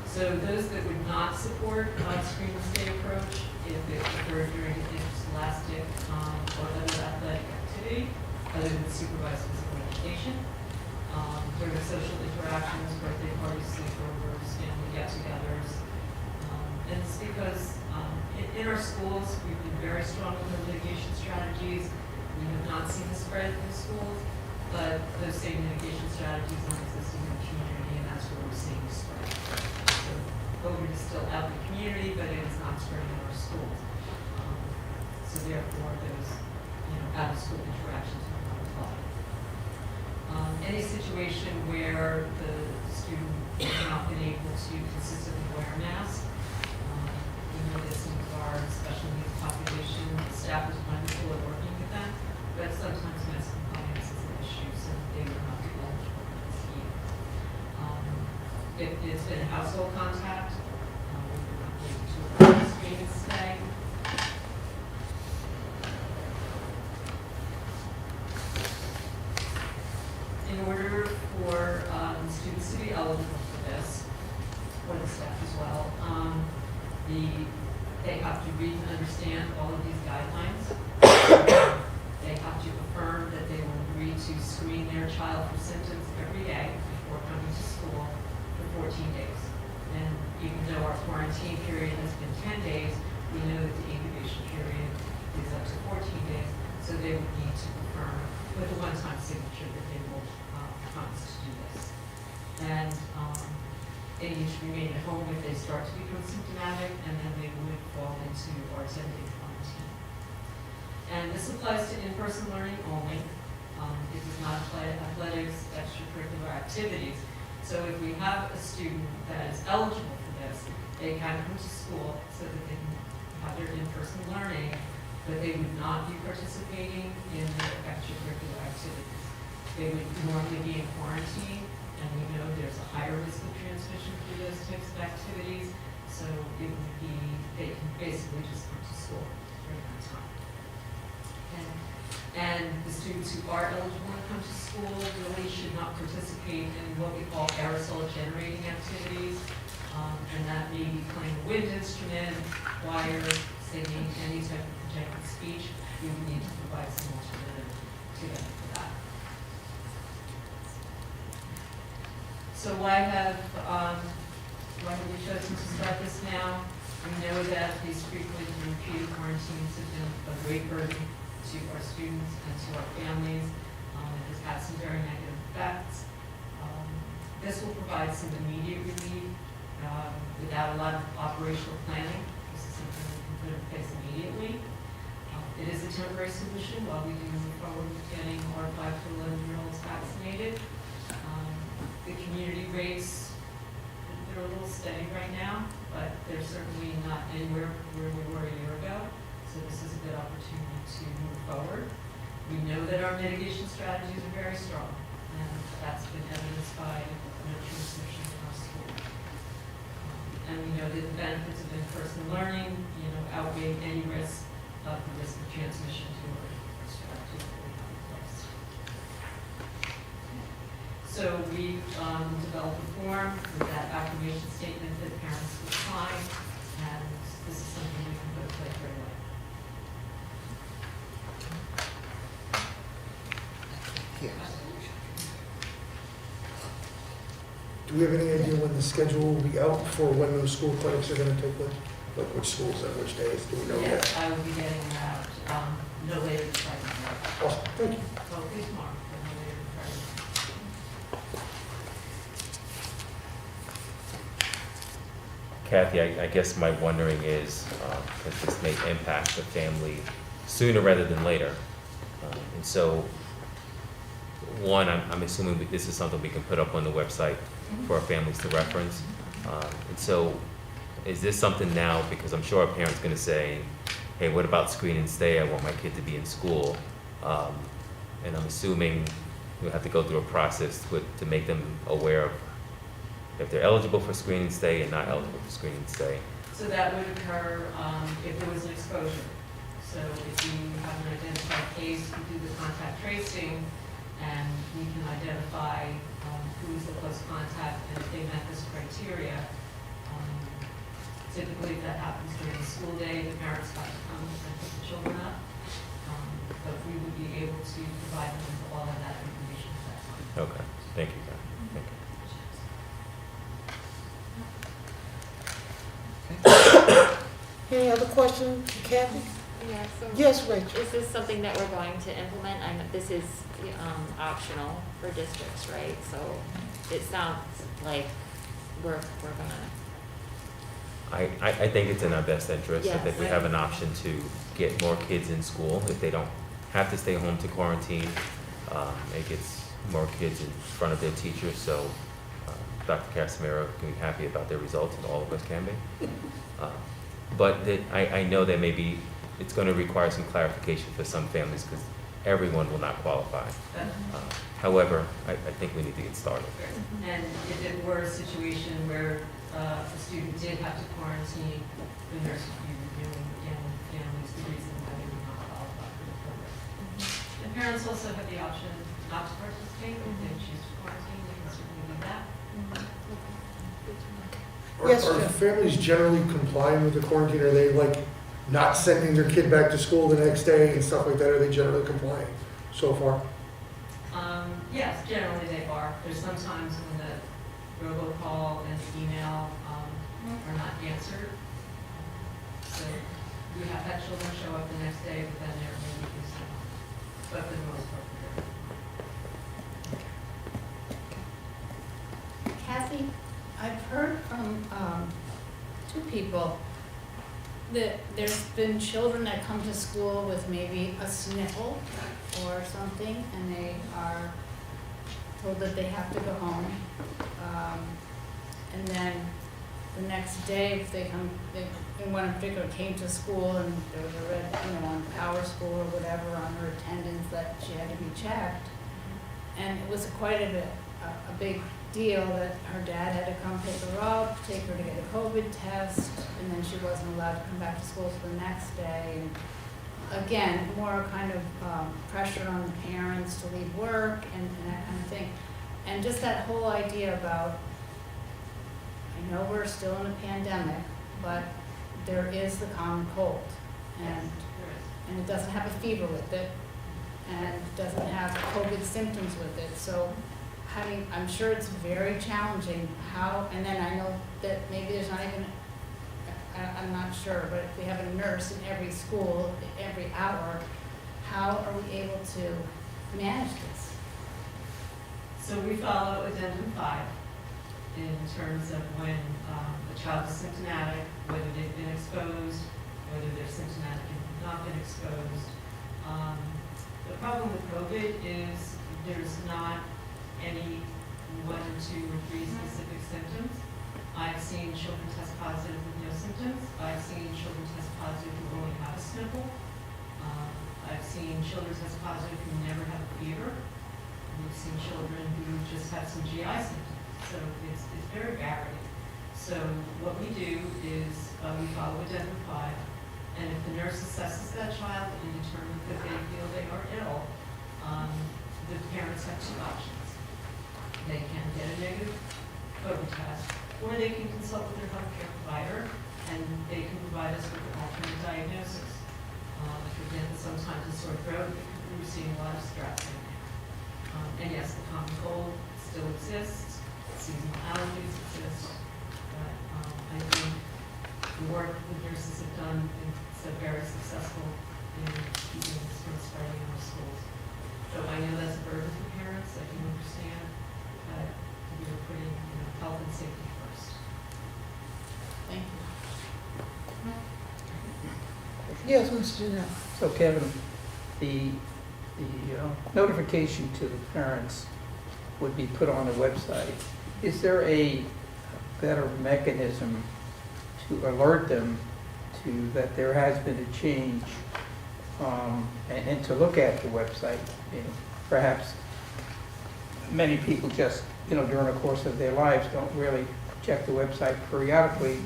So those that would not support Screen and Stay approach, if it occurred during an interscholastic or other athletic activity, other than supervised physical education, during social interactions, birthday parties, sleepovers, family get-togethers. And it's because in our schools, we've been very strong with our mitigation strategies. We have not seen the spread in the schools, but those same mitigation strategies aren't existing in the community, and that's where we're seeing the spread. So COVID is still out in the community, but it is not spreading in our schools. So therefore, those out-of-school interactions will not apply. Any situation where the student has not been able to consistently wear a mask, we know that some of our special needs population, the staff is wonderful at working with them, but sometimes mask compliance is an issue, so they will not be eligible for this scheme. If it's been a household contact, we would not be able to apply the Screen and Stay. In order for students to be eligible for this, for the staff as well, they have to read and understand all of these guidelines. They have to affirm that they will agree to screen their child for symptoms every day before coming to school for 14 days. And even though our quarantine period has been 10 days, we know that the incubation period is up to 14 days, so they will need to affirm with a one-time signature that they will promise to do this. And they need to remain at home if they start to become symptomatic, and then they would fall into our 10-day quarantine. And this applies to in-person learning only. It does not apply to athletics, extracurricular activities. So if we have a student that is eligible for this, they can come to school so that they can have their in-person learning, but they would not be participating in their extracurricular activities. They would normally be in quarantine, and we know there's a higher risk of transmission through those types of activities, so it would be, they can basically just come to school during that time. And the students who are eligible to come to school really should not participate in what we call aerosol generating activities. And that may be playing a wind instrument, choir, singing, any type of projected speech. We would need to provide some alternative to them for that. So why have we chosen to start this now? We know that these frequent and repeated quarantines have been a great burden to our students and to our families. It has had some very negative effects. This will provide some immediate relief without a lot of operational planning. This is something we can put in place immediately. It is a temporary solution while we do move forward with getting our 5 to 11-year-olds vaccinated. The community rates, they're a little steady right now, but they're certainly not anywhere where we were a year ago. So this is a good opportunity to move forward. We know that our mitigation strategies are very strong, and that's been evidenced by no transmission in our school. And we know that the benefits of in-person learning, outweigh any risk of the risk of transmission to our strategy that we have in place. So we developed a form with that affirmation statement that parents will sign, and this is something we can put in place right away. Do we have any idea when the schedule will be out for when those school clinics are going to take place? Like which schools and which days? Do we know Yes, yet? I will be getting that no later than Friday night. Awesome, thank you. Hopefully tomorrow, but no later than Friday night. Kathy, I guess my wondering is, because this may impact the family sooner rather than later. And so, one, I'm assuming that this is something we can put up on the website for our families to reference. And so, is this something now, because I'm sure a parent's gonna say, hey, what about screen and stay? I want my kid to be in school. And I'm assuming we'll have to go through a process to make them aware of if they're eligible for screen and stay and not eligible for screen and stay. So that would occur if there was an exposure. So if you have an identified case, we do the contact tracing, and we can identify who is the close contact, and if they met this criteria. Typically, if that happens during the school day, the parents have to come and pick the children up. But we would be able to provide them with all of that information at that time. Okay, thank you, Kathy. Thank you. Any other questions, Kathy? Yeah, so. Yes, Rachel. Is this something that we're going to implement? I know this is, optional for districts, right? So it sounds like we're gonna. I think it's in our best interest. I Yes. think we have an option to get more kids in school if they don't have to stay home to quarantine. It gets more kids in front of their teachers, so Dr. Casimiro can be happy about their results, and all of us can be. But I know that maybe it's going to require some clarification for some families because everyone will not qualify. However, I think we need to get started. And if it were a situation where a student did have to quarantine, the nurse would be reviewing again with families the reason why they would not qualify for the program. And parents also have the option not to participate. If they choose to quarantine, they can certainly do that. Yes, Are Jeff. families generally complying with the quarantine? Are they like not sending their kid back to school the next day and stuff like that? Are they generally complying so far? Yes, generally they are. There's sometimes when the robocall and the email are not answered. So we have had children show up the next day, but then they're immediately sent home. But for the most part, they're. Kathy, I've heard from two people that there's been children that come to school with maybe a sniffle or something, and they are told that they have to go home. And then the next day, if they come, in one in particular came to school and there was a red, on Power School or whatever on her attendance that she had to be checked. And it was quite a big deal that her dad had to come pick her up, take her to get a COVID test, and then she wasn't allowed to come back to school till the next day. And again, more kind of pressure on the parents to leave work and that kind of thing. And just that whole idea about, I know we're still in a pandemic, but there is the common cold. And it doesn't have a fever with it, and it doesn't have COVID symptoms with it. So I'm sure it's very challenging and then I know that maybe there's not even, I'm not sure, but if we have a nurse in every school, every hour, how are we able to manage this? So we follow Addendum 5 in terms of when a child is symptomatic, whether they've been exposed, whether they're symptomatic and have not been exposed. The problem with COVID is there's not any 1 or 2 or 3 specific symptoms. I've seen children test positive with no symptoms. I've seen children test positive who only have a sniffle. I've seen children test positive who never have a fever. We've seen children who just have some GI symptoms. So it's very varied. So what we do is we follow Addendum 5, and if the nurse assesses that child and determines that they feel they are ill, the parents have 2 options. They can get a negative COVID test, or they can consult with their healthcare provider, and they can provide us with an alternate diagnosis. For example, sometimes a sore throat, we're seeing a lot of stress in there. And yes, the common cold still exists, seasonal allergies exist, but I think the work the nurses have done is very successful in keeping this from spreading in our schools. So I know that's a burden for parents, I can understand, but we are putting health and safety first. Thank you. Yes, Mr. Janelle. So Kevin, the notification to the parents would be put on the website. Is there a better mechanism to alert them to that there has been a change, and to look at the website? Perhaps many people just, during the course of their lives don't really check the website periodically.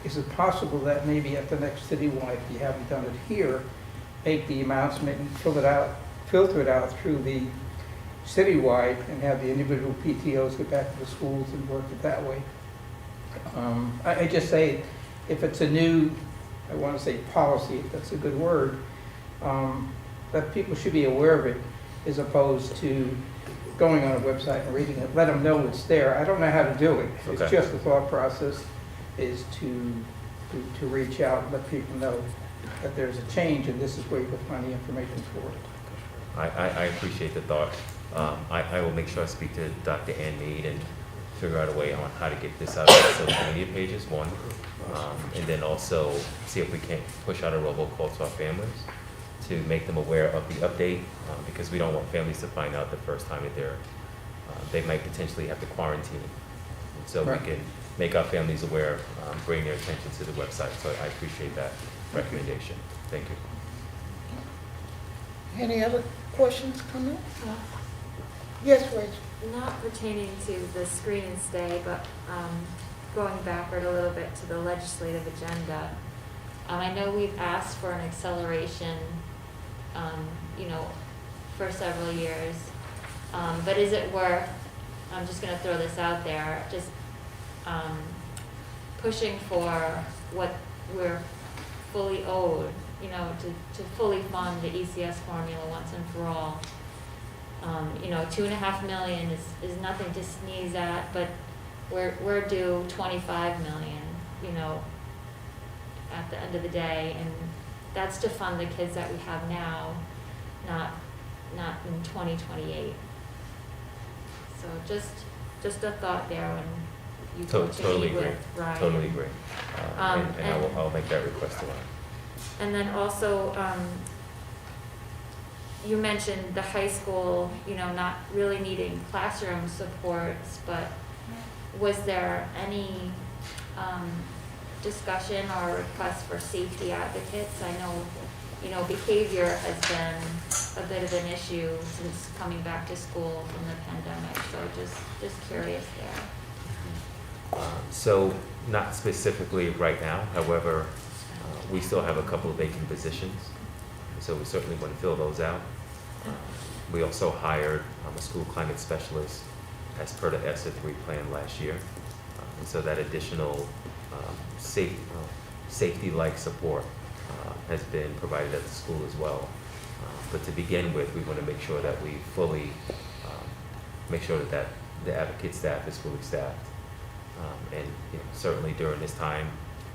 Is it possible that maybe at the next citywide, if you haven't done it here, make the announcement and filter it out through the citywide and have the individual PTOs get back to the schools and work it that way? I just say, if it's a new, I want to say policy, if that's a good word, that people should be aware of it, as opposed to going on a website and reading it. Let them know it's there. I don't know how to do it. Okay. It's just the thought process is to reach out and let people know that there's a change and this is where you can find the information for it. I appreciate the thought. I will make sure I speak to Dr. Ann Mead and figure out a way on how to get this out on social media pages, one. And then also see if we can push out a robocall to our families to make them aware of the update, because we don't want families to find out the first time that they might potentially have to quarantine. So Right. we can make our families aware, bring their attention to the website. So I appreciate that recommendation. Thank you. Any other questions, comments? Yes, Rachel. Not pertaining to the screen and stay, but going backward a little bit to the legislative agenda. I know we've asked for an acceleration, for several years. But is it worth, I'm just gonna throw this out there, just pushing for what we're fully owed, to fully fund the ECS formula once and for all. $2.5 million is nothing to sneeze at, but we're due $25 million, at the end of the day, and that's to fund the kids that we have now, not in 2028. So just a thought there when you go to Totally meet agree. with Ryan. Totally agree. And I'll make that request to Ryan. And then also, you mentioned the high school, you know, not really needing classroom supports, but was there any discussion or request for safety advocates? I know, you know, behavior has been a bit of an issue since coming back to school from the pandemic, so just curious there. So not specifically right now, however, we still have a couple of vacant positions, so we certainly want to fill those out. We also hired a school climate specialist as per the ESSA 3 plan last year. And so that additional safety-like support has been provided at the school as well. But to begin with, we want to make sure that we fully make sure that the advocate staff is fully staffed. And you know, certainly during this time,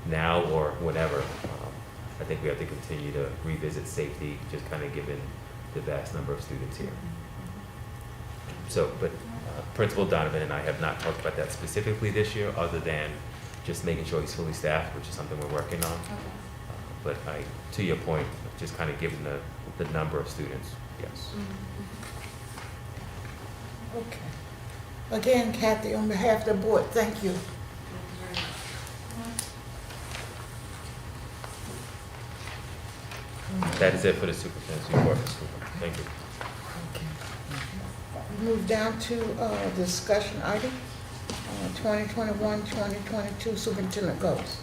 now or whenever, I think we have to continue to revisit safety, just kind of given the vast number of students here. So, but Principal Donovan and I have not talked about that specifically this year, other than just making sure he's fully staffed, which is something we're working on. But to your point, just kind of given the number of students, yes. Okay. Again, Kathy, on behalf of the board, thank you. That is it for the superintendent's report, Ms. Cooper. Thank you. Move down to discussion item, 2021-2022 superintendent goals.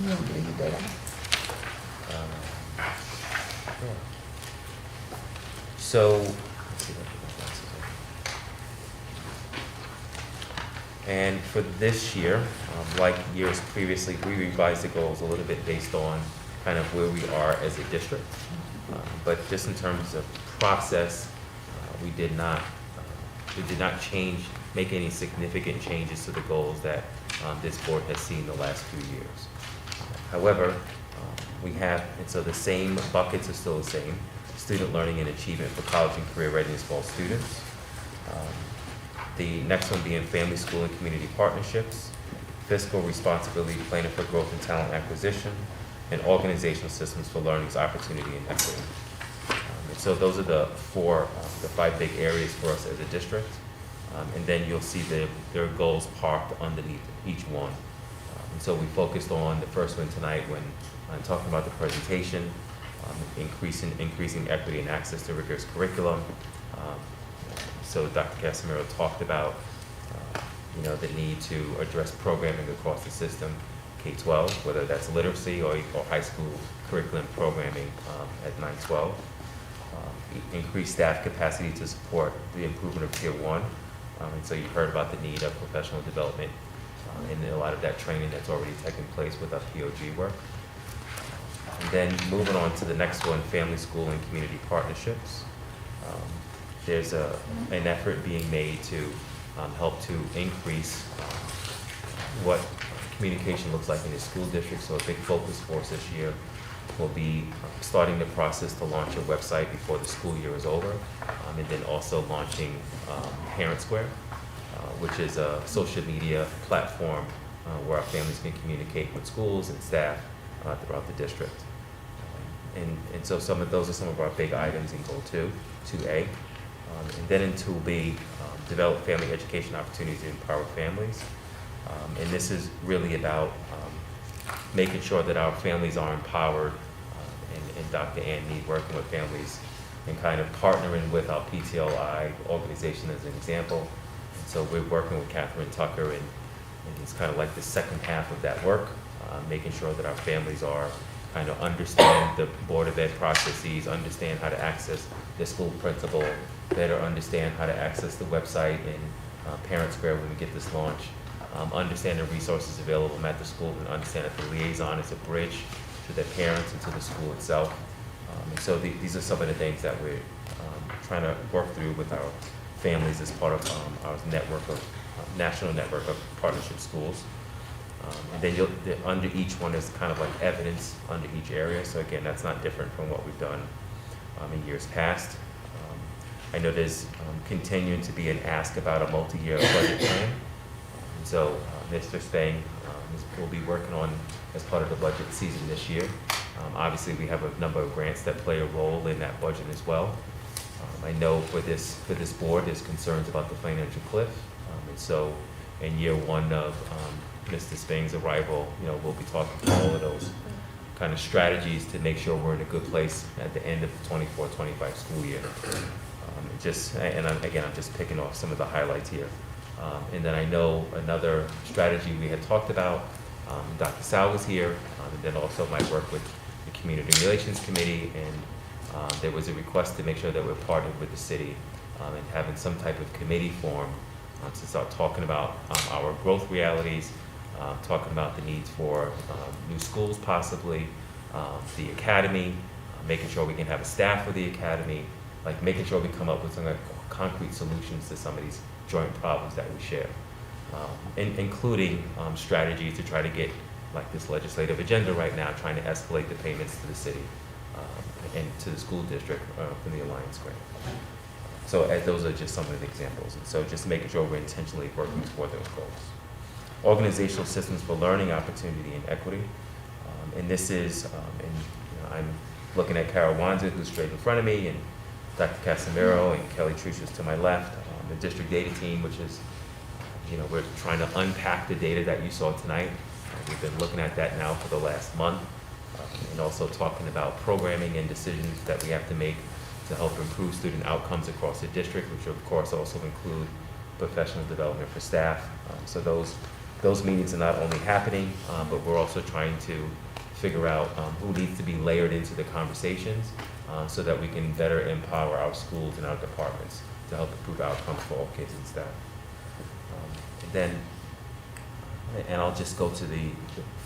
You don't believe that? So, let's see, and for this year, like years previously, we revised the goals a little bit based on kind of where we are as a district. But just in terms of process, we did not make any significant changes to the goals that this board has seen the last few years. However, we have, and so the same buckets are still the same: student learning and achievement for college and career readiness for all students. The next one being family, school, and community partnerships, fiscal responsibility, planning for growth and talent acquisition, and organizational systems for learning's opportunity and equity. And so those are the five big areas for us as a district. And then you'll see there are goals parked underneath each one. And so we focused on the first one tonight when I'm talking about the presentation, increasing equity and access to rigorous curriculum. So Dr. Casimiro talked about the need to address programming across the system, K-12, whether that's literacy or high school curriculum programming at 9-12. Increase staff capacity to support the improvement of Tier 1. And so you heard about the need of professional development and a lot of that training that's already taken place with our POG work. And then moving on to the next one, family, school, and community partnerships. There's an effort being made to help to increase what communication looks like in the school district. So a big focus for us this year will be starting the process to launch a website before the school year is over, and then also launching Parent Square, which is a social media platform where our families can communicate with schools and staff throughout the district. And so those are some of our big items in Goal 2A. And then in 2B, develop family education opportunities to empower families. And this is really about making sure that our families are empowered, and Dr. Ann Mead working with families and kind of partnering with our PTLI organization as an example. And so we're working with Catherine Tucker, and it's kind of like the second half of that work, making sure that our families are kind of understand the Board of Ed processes, understand how to access the school principal, better understand how to access the website and Parent Square when we get this launch, understand the resources available at the school, and understand that the liaison is a bridge to the parents and to the school itself. And so these are some of the things that we're trying to work through with our families as part of our network of national network of partnership schools. And then under each one is kind of like evidence under each area. So again, that's not different from what we've done in years past. I know there's continuing to be an ask about a multi-year budget plan. So Mr. Stang will be working on, as part of the budget season this year, Obviously, we have a number of grants that play a role in that budget as well. I know for this board, there's concerns about the financial cliff. And so in year one of Mr. Spang's arrival, we'll be talking through all of those kind of strategies to make sure we're in a good place at the end of the 24-25 school year. I'm just picking off some of the highlights here. And then I know another strategy we had talked about, Dr. Sal was here, and then also my work with the Community Relations Committee, and there was a request to make sure that we're partnered with the city and having some type of committee form to start talking about our growth realities, talking about the needs for new schools possibly, the academy, making sure we can have a staff for the academy, like making sure we come up with some like concrete solutions to some of these joint problems that we share, including strategies to try to get like this legislative agenda right now, trying to escalate the payments to the city and to the school district from the Alliance grant. So those are just some of the examples. And so just making sure we're intentionally working toward those goals. Organizational systems for learning, opportunity, and equity. And this is, I'm looking at Carol Wanza, who's straight in front of me, and Dr. Casimiro and Kelly Trucius to my left, the district data team, which is, we're trying to unpack the data that you saw tonight. We've been looking at that now for the last month, and also talking about programming and decisions that we have to make to help improve student outcomes across the district, which of course also include professional development for staff. So those meetings are not only happening, but we're also trying to figure out who needs to be layered into the conversations so that we can better empower our schools and our departments to help improve outcomes for all kids and staff. And I'll just go to the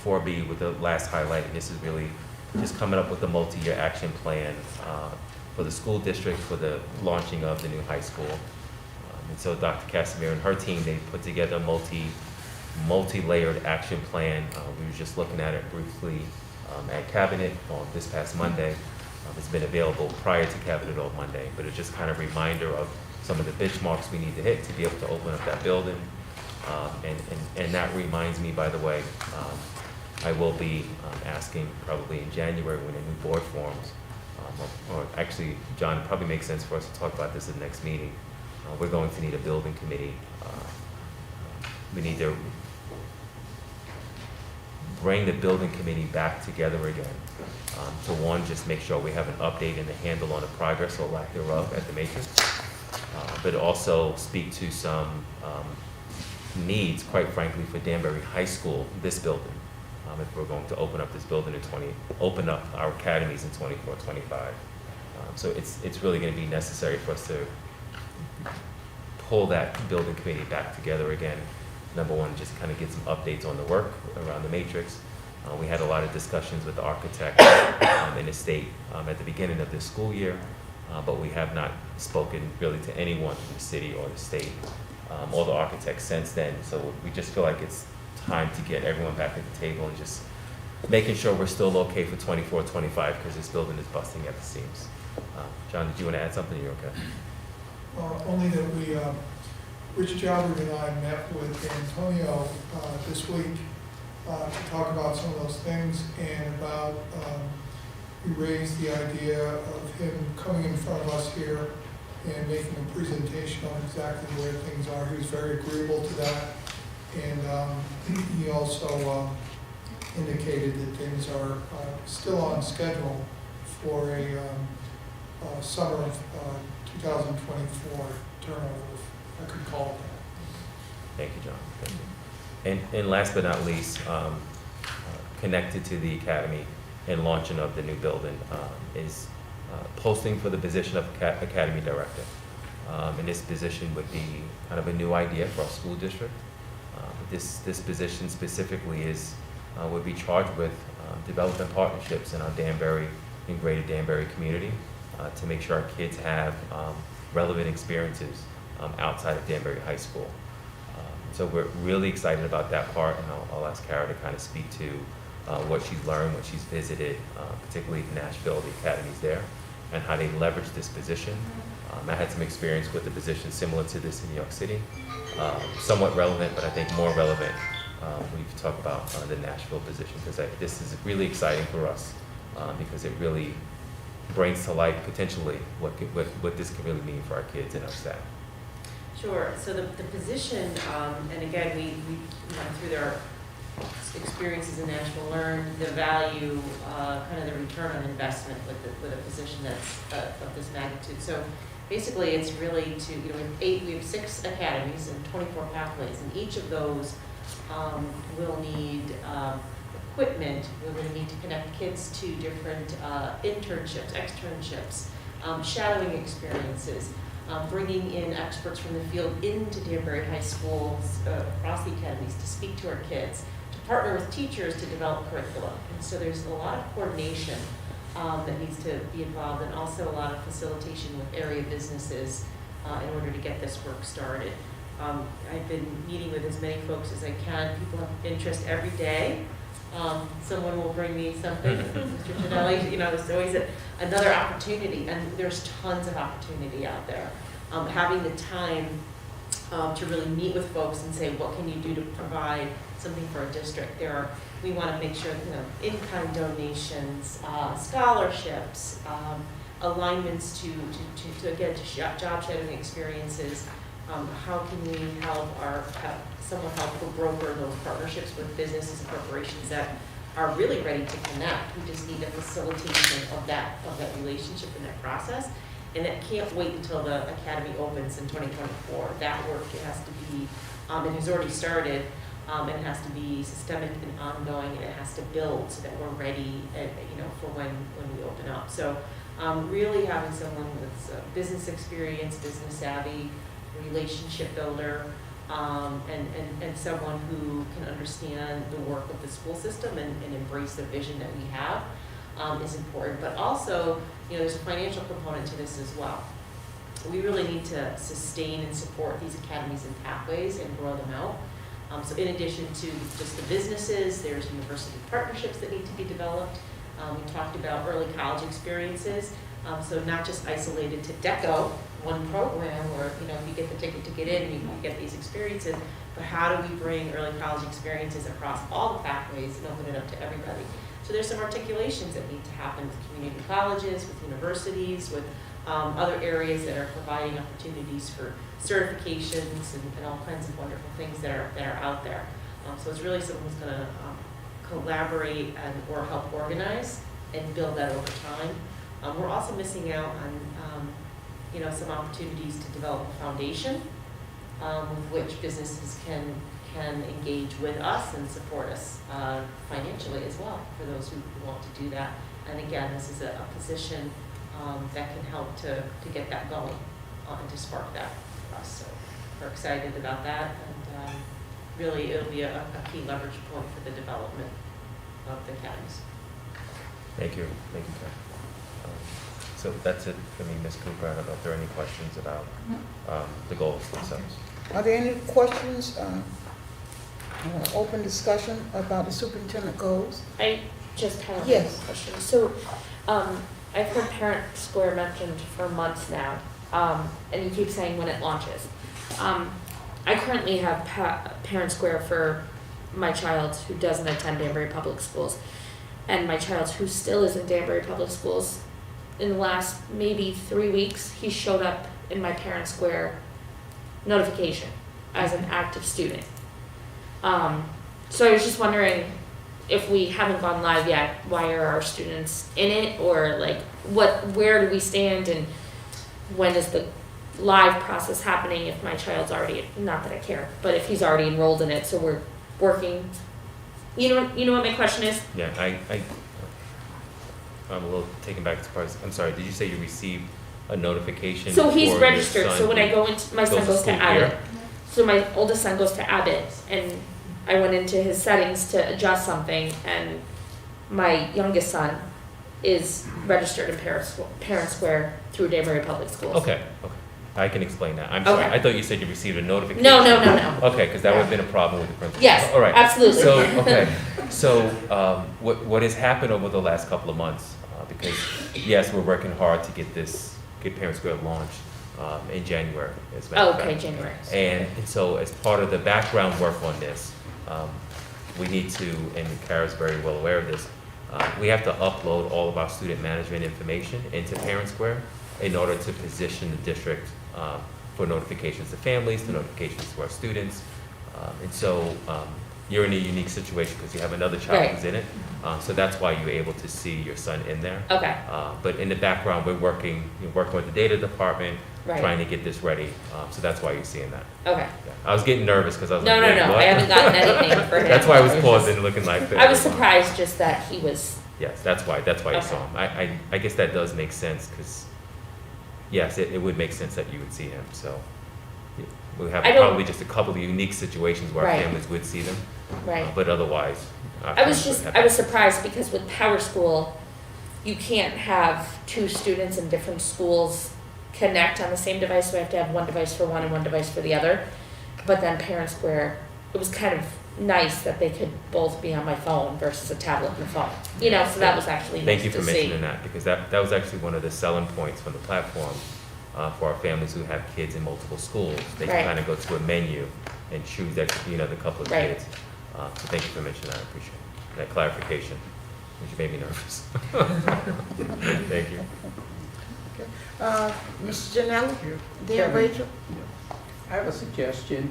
4B with the last highlight. This is really just coming up with a multi-year action plan for the school district for the launching of the new high school. And so Dr. Casimir and her team, they put together a multi-layered action plan. We were just looking at it briefly at Cabinet on this past Monday. It's been available prior to Cabinet on Monday, but it's just kind of a reminder of some of the benchmarks we need to hit to be able to open up that building. And that reminds me, by the way, I will be asking probably in January when a new board forms, or actually, John, it probably makes sense for us to talk about this at the next meeting. We're going to need a building committee. We need to bring the building committee back together again. To one, just make sure we have an update and a handle on the progress or lack thereof at the matrix, but also speak to some needs, quite frankly, for Danbury High School, this building. If we're going to open up this building open up our academies in 24-25. So it's really going to be necessary for us to pull that building committee back together again. Number one, just kind of get some updates on the work around the matrix. We had a lot of discussions with the architect and the state at the beginning of this school year, but we have not spoken really to anyone from the city or the state or the architects since then. So we just feel like it's time to get everyone back at the table and just making sure we're still okay for 24-25 because this building is busting at the seams. John, did you want to add something? You're okay. Only that we, Rich Jobber and I met with Antonio this week to talk about some of those things and about, we raised the idea of him coming in front of us here and making a presentation on exactly where things are. He was very agreeable to that. And he also indicated that things are still on schedule for a summer of 2024 turnover, if I could call it that. Thank you, John. Thank you. And last but not least, connected to the academy and launching of the new building is posting for the position of academy director. And this position would be kind of a new idea for our school district. This position specifically would be charged with developing partnerships in our Danbury and greater Danbury community to make sure our kids have relevant experiences outside of Danbury High School. So we're really excited about that part, and I'll ask Kara to kind of speak to what she's learned, what she's visited, particularly Nashville, the academies there, and how they leverage this position. I had some experience with a position similar to this in New York City, somewhat relevant, but I think more relevant when you talk about the Nashville position, because this is really exciting for us because it really brings to life potentially what this can really mean for our kids and our staff. Sure, so the position, and again, we went through their experiences in National Learn, the value, kind of the return on investment with a position that's of this magnitude. So basically, it's really to, we have 6 academies and 24 pathways, and each of those will need equipment. We're going to need to connect kids to different internships, externships, shadowing experiences, bringing in experts from the field into Danbury High School, across the academies, to speak to our kids, to partner with teachers to develop curriculum. And so there's a lot of coordination that needs to be involved, and also a lot of facilitation with area businesses in order to get this work started. I've been meeting with as many folks as I can. People have interest every day. Someone will bring me something, Mr. Ginelli, there's always another opportunity, and there's tons of opportunity out there. Having the time to really meet with folks and say, what can you do to provide something for a district? We want to make sure, in-kind donations, scholarships, alignments to job shadowing experiences. How can we help someone help broker those partnerships with businesses and corporations that are really ready to connect? We just need a facilitation of that relationship and that process. And it can't wait until the academy opens in 2024. That work, it has to be, it has already started, and it has to be systemic and ongoing, and it has to build so that we're ready, for when we open up. So really having someone with business experience, business savvy, relationship builder, and someone who can understand the work of the school system and embrace the vision that we have is important. But also, there's a financial component to this as well. We really need to sustain and support these academies and pathways and grow them out. So in addition to just the businesses, there's university partnerships that need to be developed. We talked about early college experiences, so not just isolated to DECO, one program where, you get the ticket to get in, you get these experiences, but how do we bring early college experiences across all the pathways and open it up to everybody? So there's some articulations that need to happen with community colleges, with universities, with other areas that are providing opportunities for certifications and all kinds of wonderful things that are out there. So it's really someone who's going to collaborate or help organize and build that over time. We're also missing out on some opportunities to develop a foundation with which businesses can engage with us and support us financially as well, for those who want to do that. And again, this is a position that can help to get that going and to spark that for us. So we're excited about that, and really it'll be a key leverage point for the development of the academies. Thank you, Karen. So that's it for me, Ms. Cooper. I don't know if there are any questions about the goals themselves. Are there any questions, open discussion about the superintendent goals? I just have Yes. a question. So, I've heard Parent Square mentioned for months now, and you keep saying when it launches. I currently have Parent Square for my child who doesn't attend Danbury Public Schools, and my child who still is in Danbury Public Schools. In the last maybe 3 weeks, he showed up in my Parent Square notification as an active student. So I was just wondering, if we haven't gone live yet, why are our students in it, or where do we stand, and when is the live process happening if my child's already, not that I care, but if he's already enrolled in it, so we're working, you know what my question is? Yeah, I'm a little taken back as far as, I'm sorry, did you say you received a notification? So he's for registered, your so son when I go into, my son goes to school Abbott. here? So my oldest son goes to Abbott, and I went into his settings to adjust something, and my youngest son is registered in Parent Square through Danbury Public Schools. Okay. I can explain that. I'm sorry. Okay. I thought you said you received a notification. No. Okay, because that would have been a problem with the principal. Yes, all right. absolutely. So, what has happened over the last couple of months? Because yes, we're working hard to get Parent Square launched in January. As a matter of fact. January. And so, as part of the background work on this, we need to, and Kara's very well aware of this, We have to upload all of our student management information into Parent Square in order to position the district for notifications to families, to notifications to our students. And so you're in a unique situation because you have another child Right. who's in it. So that's why you're able to see your son in there. Okay, But in the background, we're working with the data department, right, trying to get this ready. So that's why you're seeing that. okay. Yeah. I was getting nervous because I was No, like, no, wait, no, what? I haven't gotten anything for him. That's why I was pausing, looking like that. I was surprised just that he was, Yes, that's why you Okay. saw him. I guess that does make sense because, yes, it would make sense that you would see him. So we have I don't- probably just a couple of unique situations where our Right. families would see them. right. But otherwise. our I was families would just, have I was access. surprised because with Power School, you can't have two students in different schools connect on the same device, so we have to have one device for one and one device for the other. But then Parent Square, it was kind of nice that they could both be on my phone versus a tablet and a phone. You know, so that was actually nice Thank you to for see. mentioning that, because that was actually one of the selling points from the platform for our families who have kids in multiple schools. They Right. can kind of go to a menu and choose that, the couple of Right. kids. So thank you for mentioning that, I appreciate that clarification, which made me nervous. Thank you. Mr. Janelli? Dear Kevin. Rachel? I have a suggestion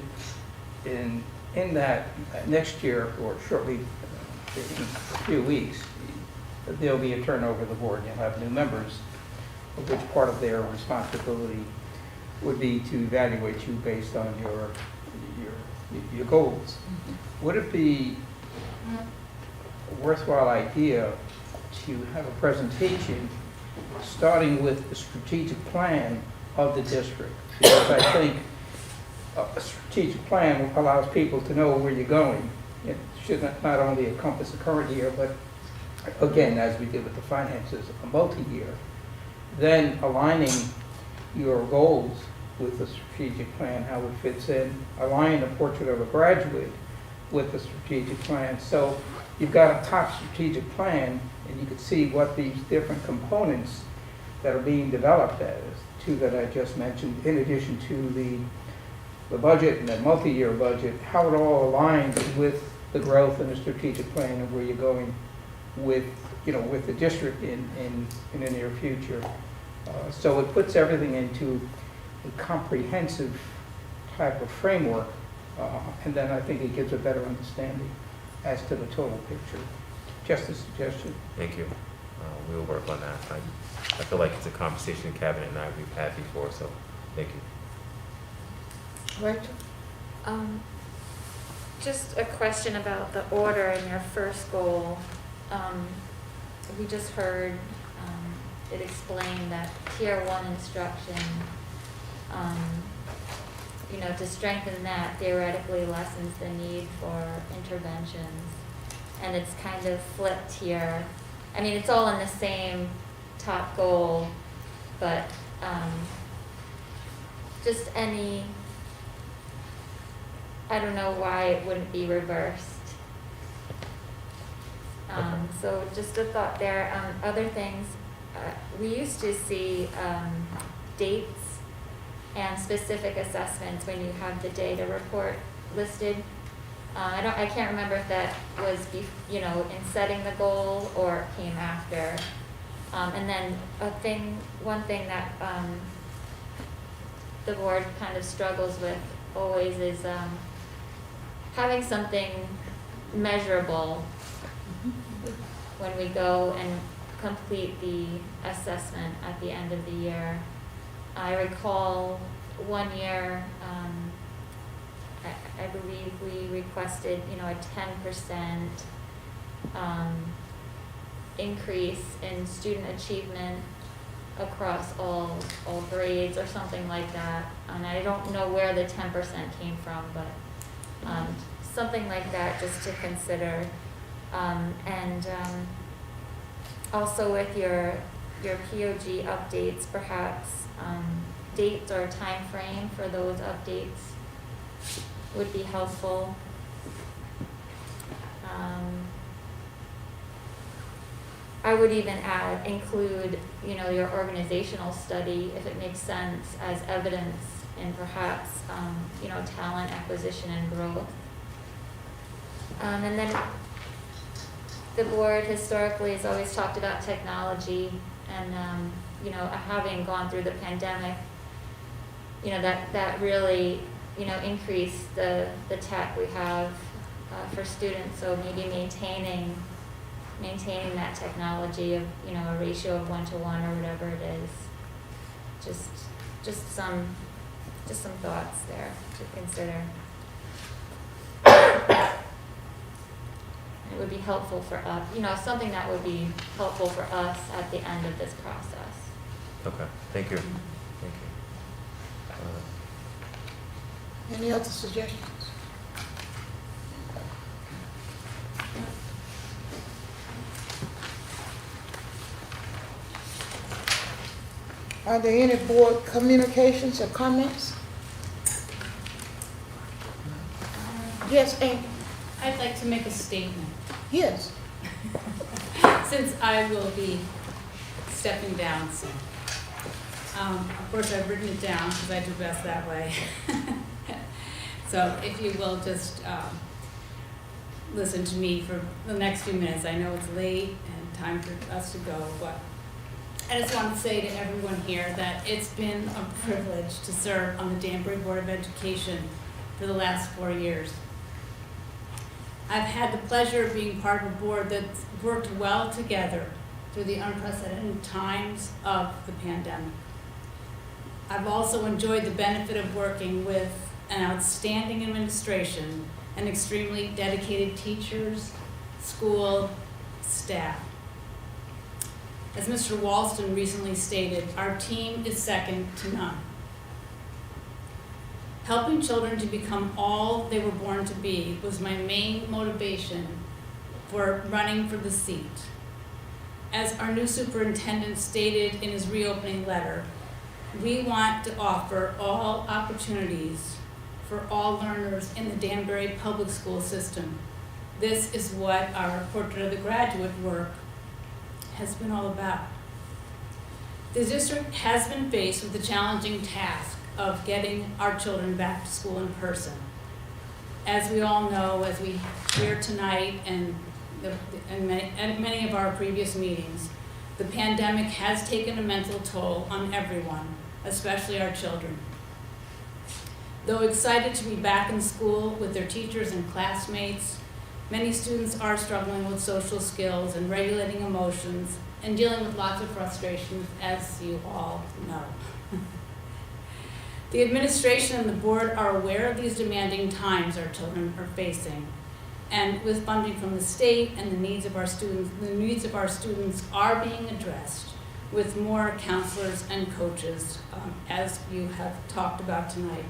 in that next year or shortly, in a few weeks, there'll be a turnover of the board. You'll have new members, of which part of their responsibility would be to evaluate you based on your goals. Would it be a worthwhile idea to have a presentation starting with the strategic plan of the district? Because I think a strategic plan allows people to know where you're going. It should not only encompass the current year, but again, as we did with the finances, a multi-year. Then aligning your goals with the strategic plan, how it fits in, aligning the portrait of a graduate with the strategic plan. So you've got a top strategic plan, and you can see what these different components that are being developed as, two that I just mentioned, in addition to the budget and the multi-year budget, how it all aligns with the growth and the strategic plan and where you're going with, with the district in the near future. So it puts everything into a comprehensive type of framework, and then I think it gives a better understanding as to the total picture. Just a suggestion. Thank you. We'll work on that. I feel like it's a conversation Cabinet and I we've had before, so thank you. Rachel? Just a question about the order in your first goal. We just heard it explained that tier 1 instruction, to strengthen that theoretically lessens the need for interventions. And it's kind of flipped here. I mean, it's all in the same top goal, but just I don't know why it wouldn't be reversed. So just a thought there. Other things, we used to see dates and specific assessments when you have the data report listed. I can't remember if that was in setting the goal or it came after. And then one thing that the board kind of struggles with always is having something measurable when we go and complete the assessment at the end of the year. I recall one year, I believe we requested, a 10% increase in student achievement across all grades or something like that. And I don't know where the 10% came from, but something like that just to consider. And also with your POG updates, perhaps dates or time frame for those updates would be helpful. I would even include, your organizational study, if it makes sense, as evidence in perhaps, talent acquisition and growth. And then the board historically has always talked about technology and, you know, having gone through the pandemic, you know, that really, you know, increased the tech we have for students. So maybe maintaining that technology of, you know, a ratio of 1-to-1 or whatever it is. Just some thoughts there to consider. It would be helpful for us, you know, something that would be helpful for us at the end of this process. Okay, thank you. Thank you. Any other suggestions? Are there any board communications or comments? Yes, Amy? I'd like to make a statement. Yes. Since I will be stepping down soon. Of course, I've written it down because I do best that way. So if you will just listen to me for the next few minutes. I know it's late and time for us to go, but I just want to say to everyone here that it's been a privilege to serve on the Danbury Board of Education for the last 4 years. I've had the pleasure of being part of a board that's worked well together through the unprecedented times of the pandemic. I've also enjoyed the benefit of working with an outstanding administration and extremely dedicated teachers, school, staff. As Mr. Walston recently stated, our team is second to none. Helping children to become all they were born to be was my main motivation for running for the seat. As our new superintendent stated in his reopening letter, we want to offer all opportunities for all learners in the Danbury public school system. This is what our Portrait of the Graduate work has been all about. The district has been faced with the challenging task of getting our children back to school in person. As we all know, as we hear tonight and many of our previous meetings, the pandemic has taken a mental toll on everyone, especially our children. Though excited to be back in school with their teachers and classmates, many students are struggling with social skills and regulating emotions and dealing with lots of frustrations, as you all know. The administration and the board are aware of these demanding times our children are facing. And with funding from the state and the needs of our students are being addressed with more counselors and coaches, as you have talked about tonight.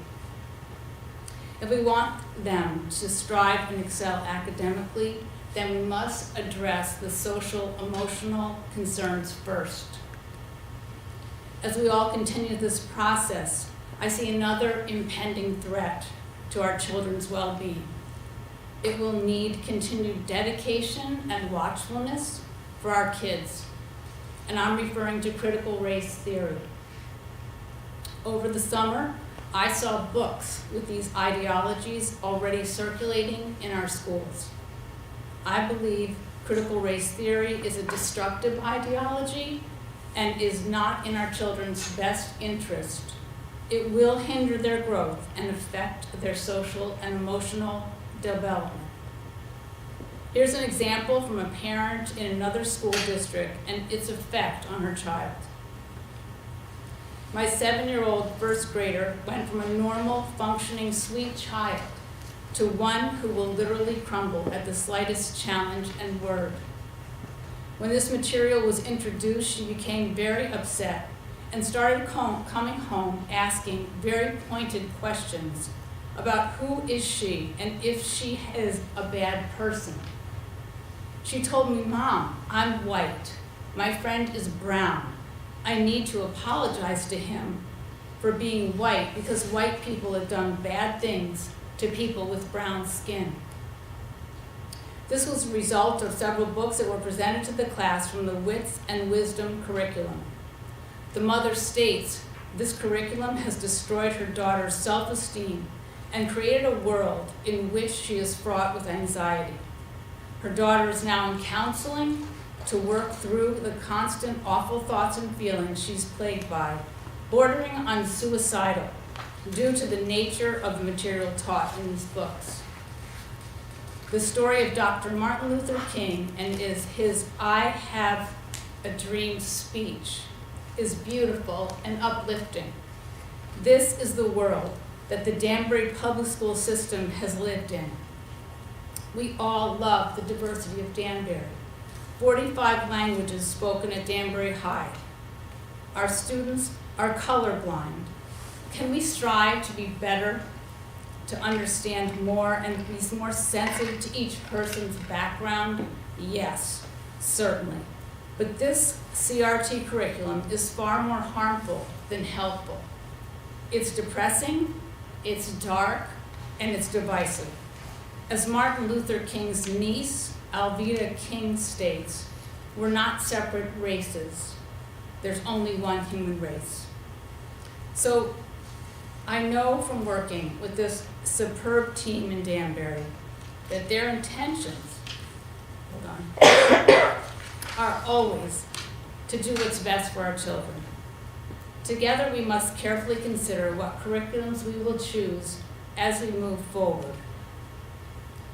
If we want them to strive and excel academically, then we must address the social, emotional concerns first. As we all continue this process, I see another impending threat to our children's well-being. It will need continued dedication and watchfulness for our kids, and I'm referring to critical race theory. Over the summer, I saw books with these ideologies already circulating in our schools. I believe critical race theory is a destructive ideology and is not in our children's best interest. It will hinder their growth and affect their social and emotional development. Here's an example from a parent in another school district and its effect on her child. My 7-year-old first grader went from a normal, functioning, sweet child to one who will literally crumble at the slightest challenge and word. When this material was introduced, she became very upset and started coming home asking very pointed questions about who is she and if she is a bad person. She told me, "Mom, I'm white. My friend is brown. I need to apologize to him for being white because white people have done bad things to people with brown skin." This was a result of several books that were presented to the class from the Wits and Wisdom curriculum. The mother states, "This curriculum has destroyed her daughter's self-esteem and created a world in which she is fraught with anxiety. Her daughter is now in counseling to work through the constant awful thoughts and feelings she's plagued by, bordering on suicidal, due to the nature of the material taught in these books. The story of Dr. Martin Luther King and his I Have a Dream speech is beautiful and uplifting. This is the world that the Danbury public school system has lived in. We all love the diversity of Danbury. 45 languages spoken at Danbury High. Our students are colorblind. Can we strive to be better, to understand more, and be more sensitive to each person's background? Yes, certainly. But this CRT curriculum is far more harmful than helpful. It's depressing, it's dark, and it's divisive. As Martin Luther King's niece, Alveda King, states, we're not separate races. There's only one human race. So I know from working with this superb team in Danbury that their intentions, are always to do what's best for our children. Together we must carefully consider what curriculums we will choose as we move forward.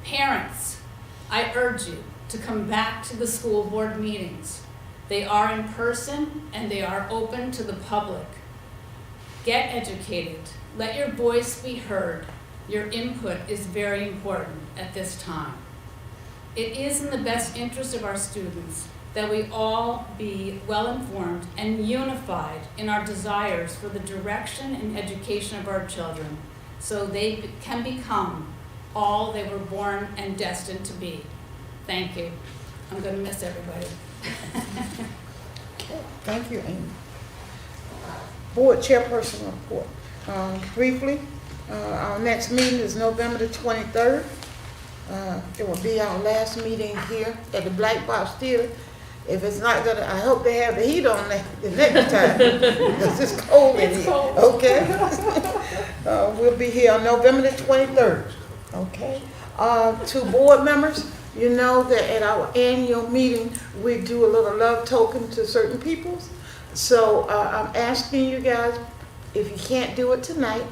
Parents, I urge you to come back to the school board meetings. They are in person and they are open to the public. Get educated. Let your voice be heard. Your input is very important at this time. It is in the best interest of our students that we all be well-informed and unified in our desires for the direction and education of our children, so they can become all they were born and destined to be. Thank you. I'm going to miss everybody. Thank you, Amy. Board chairperson report. Briefly, our next meeting is November the 23rd. It will be our last meeting here at the Black Box Theater. If it's not gonna, I hope they have the heat on the next time, because it's cold in here, okay? We'll be here on November the 23rd, okay? To board members, you know that at our annual meeting, we do a little love token to certain peoples. So I'm asking you guys, if you can't do it tonight,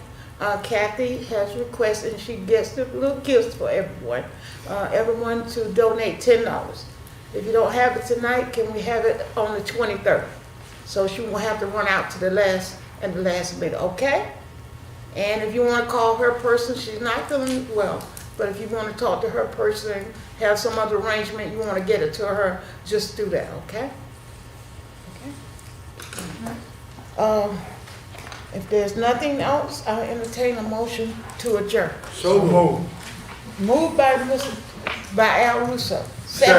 Kathy has requested, and she gets the little gifts for everyone to donate $10. If you don't have it tonight, can we have it on the 23rd? So she won't have to run out to the last minute, okay? And if you want to call her person, she's not feeling well, but if you want to talk to her person, have some other arrangement, you want to get it to her, just do that, okay? Okay. If there's nothing else, I'll entertain a motion to adjourn. So moved. Moved by Al Russo. Second.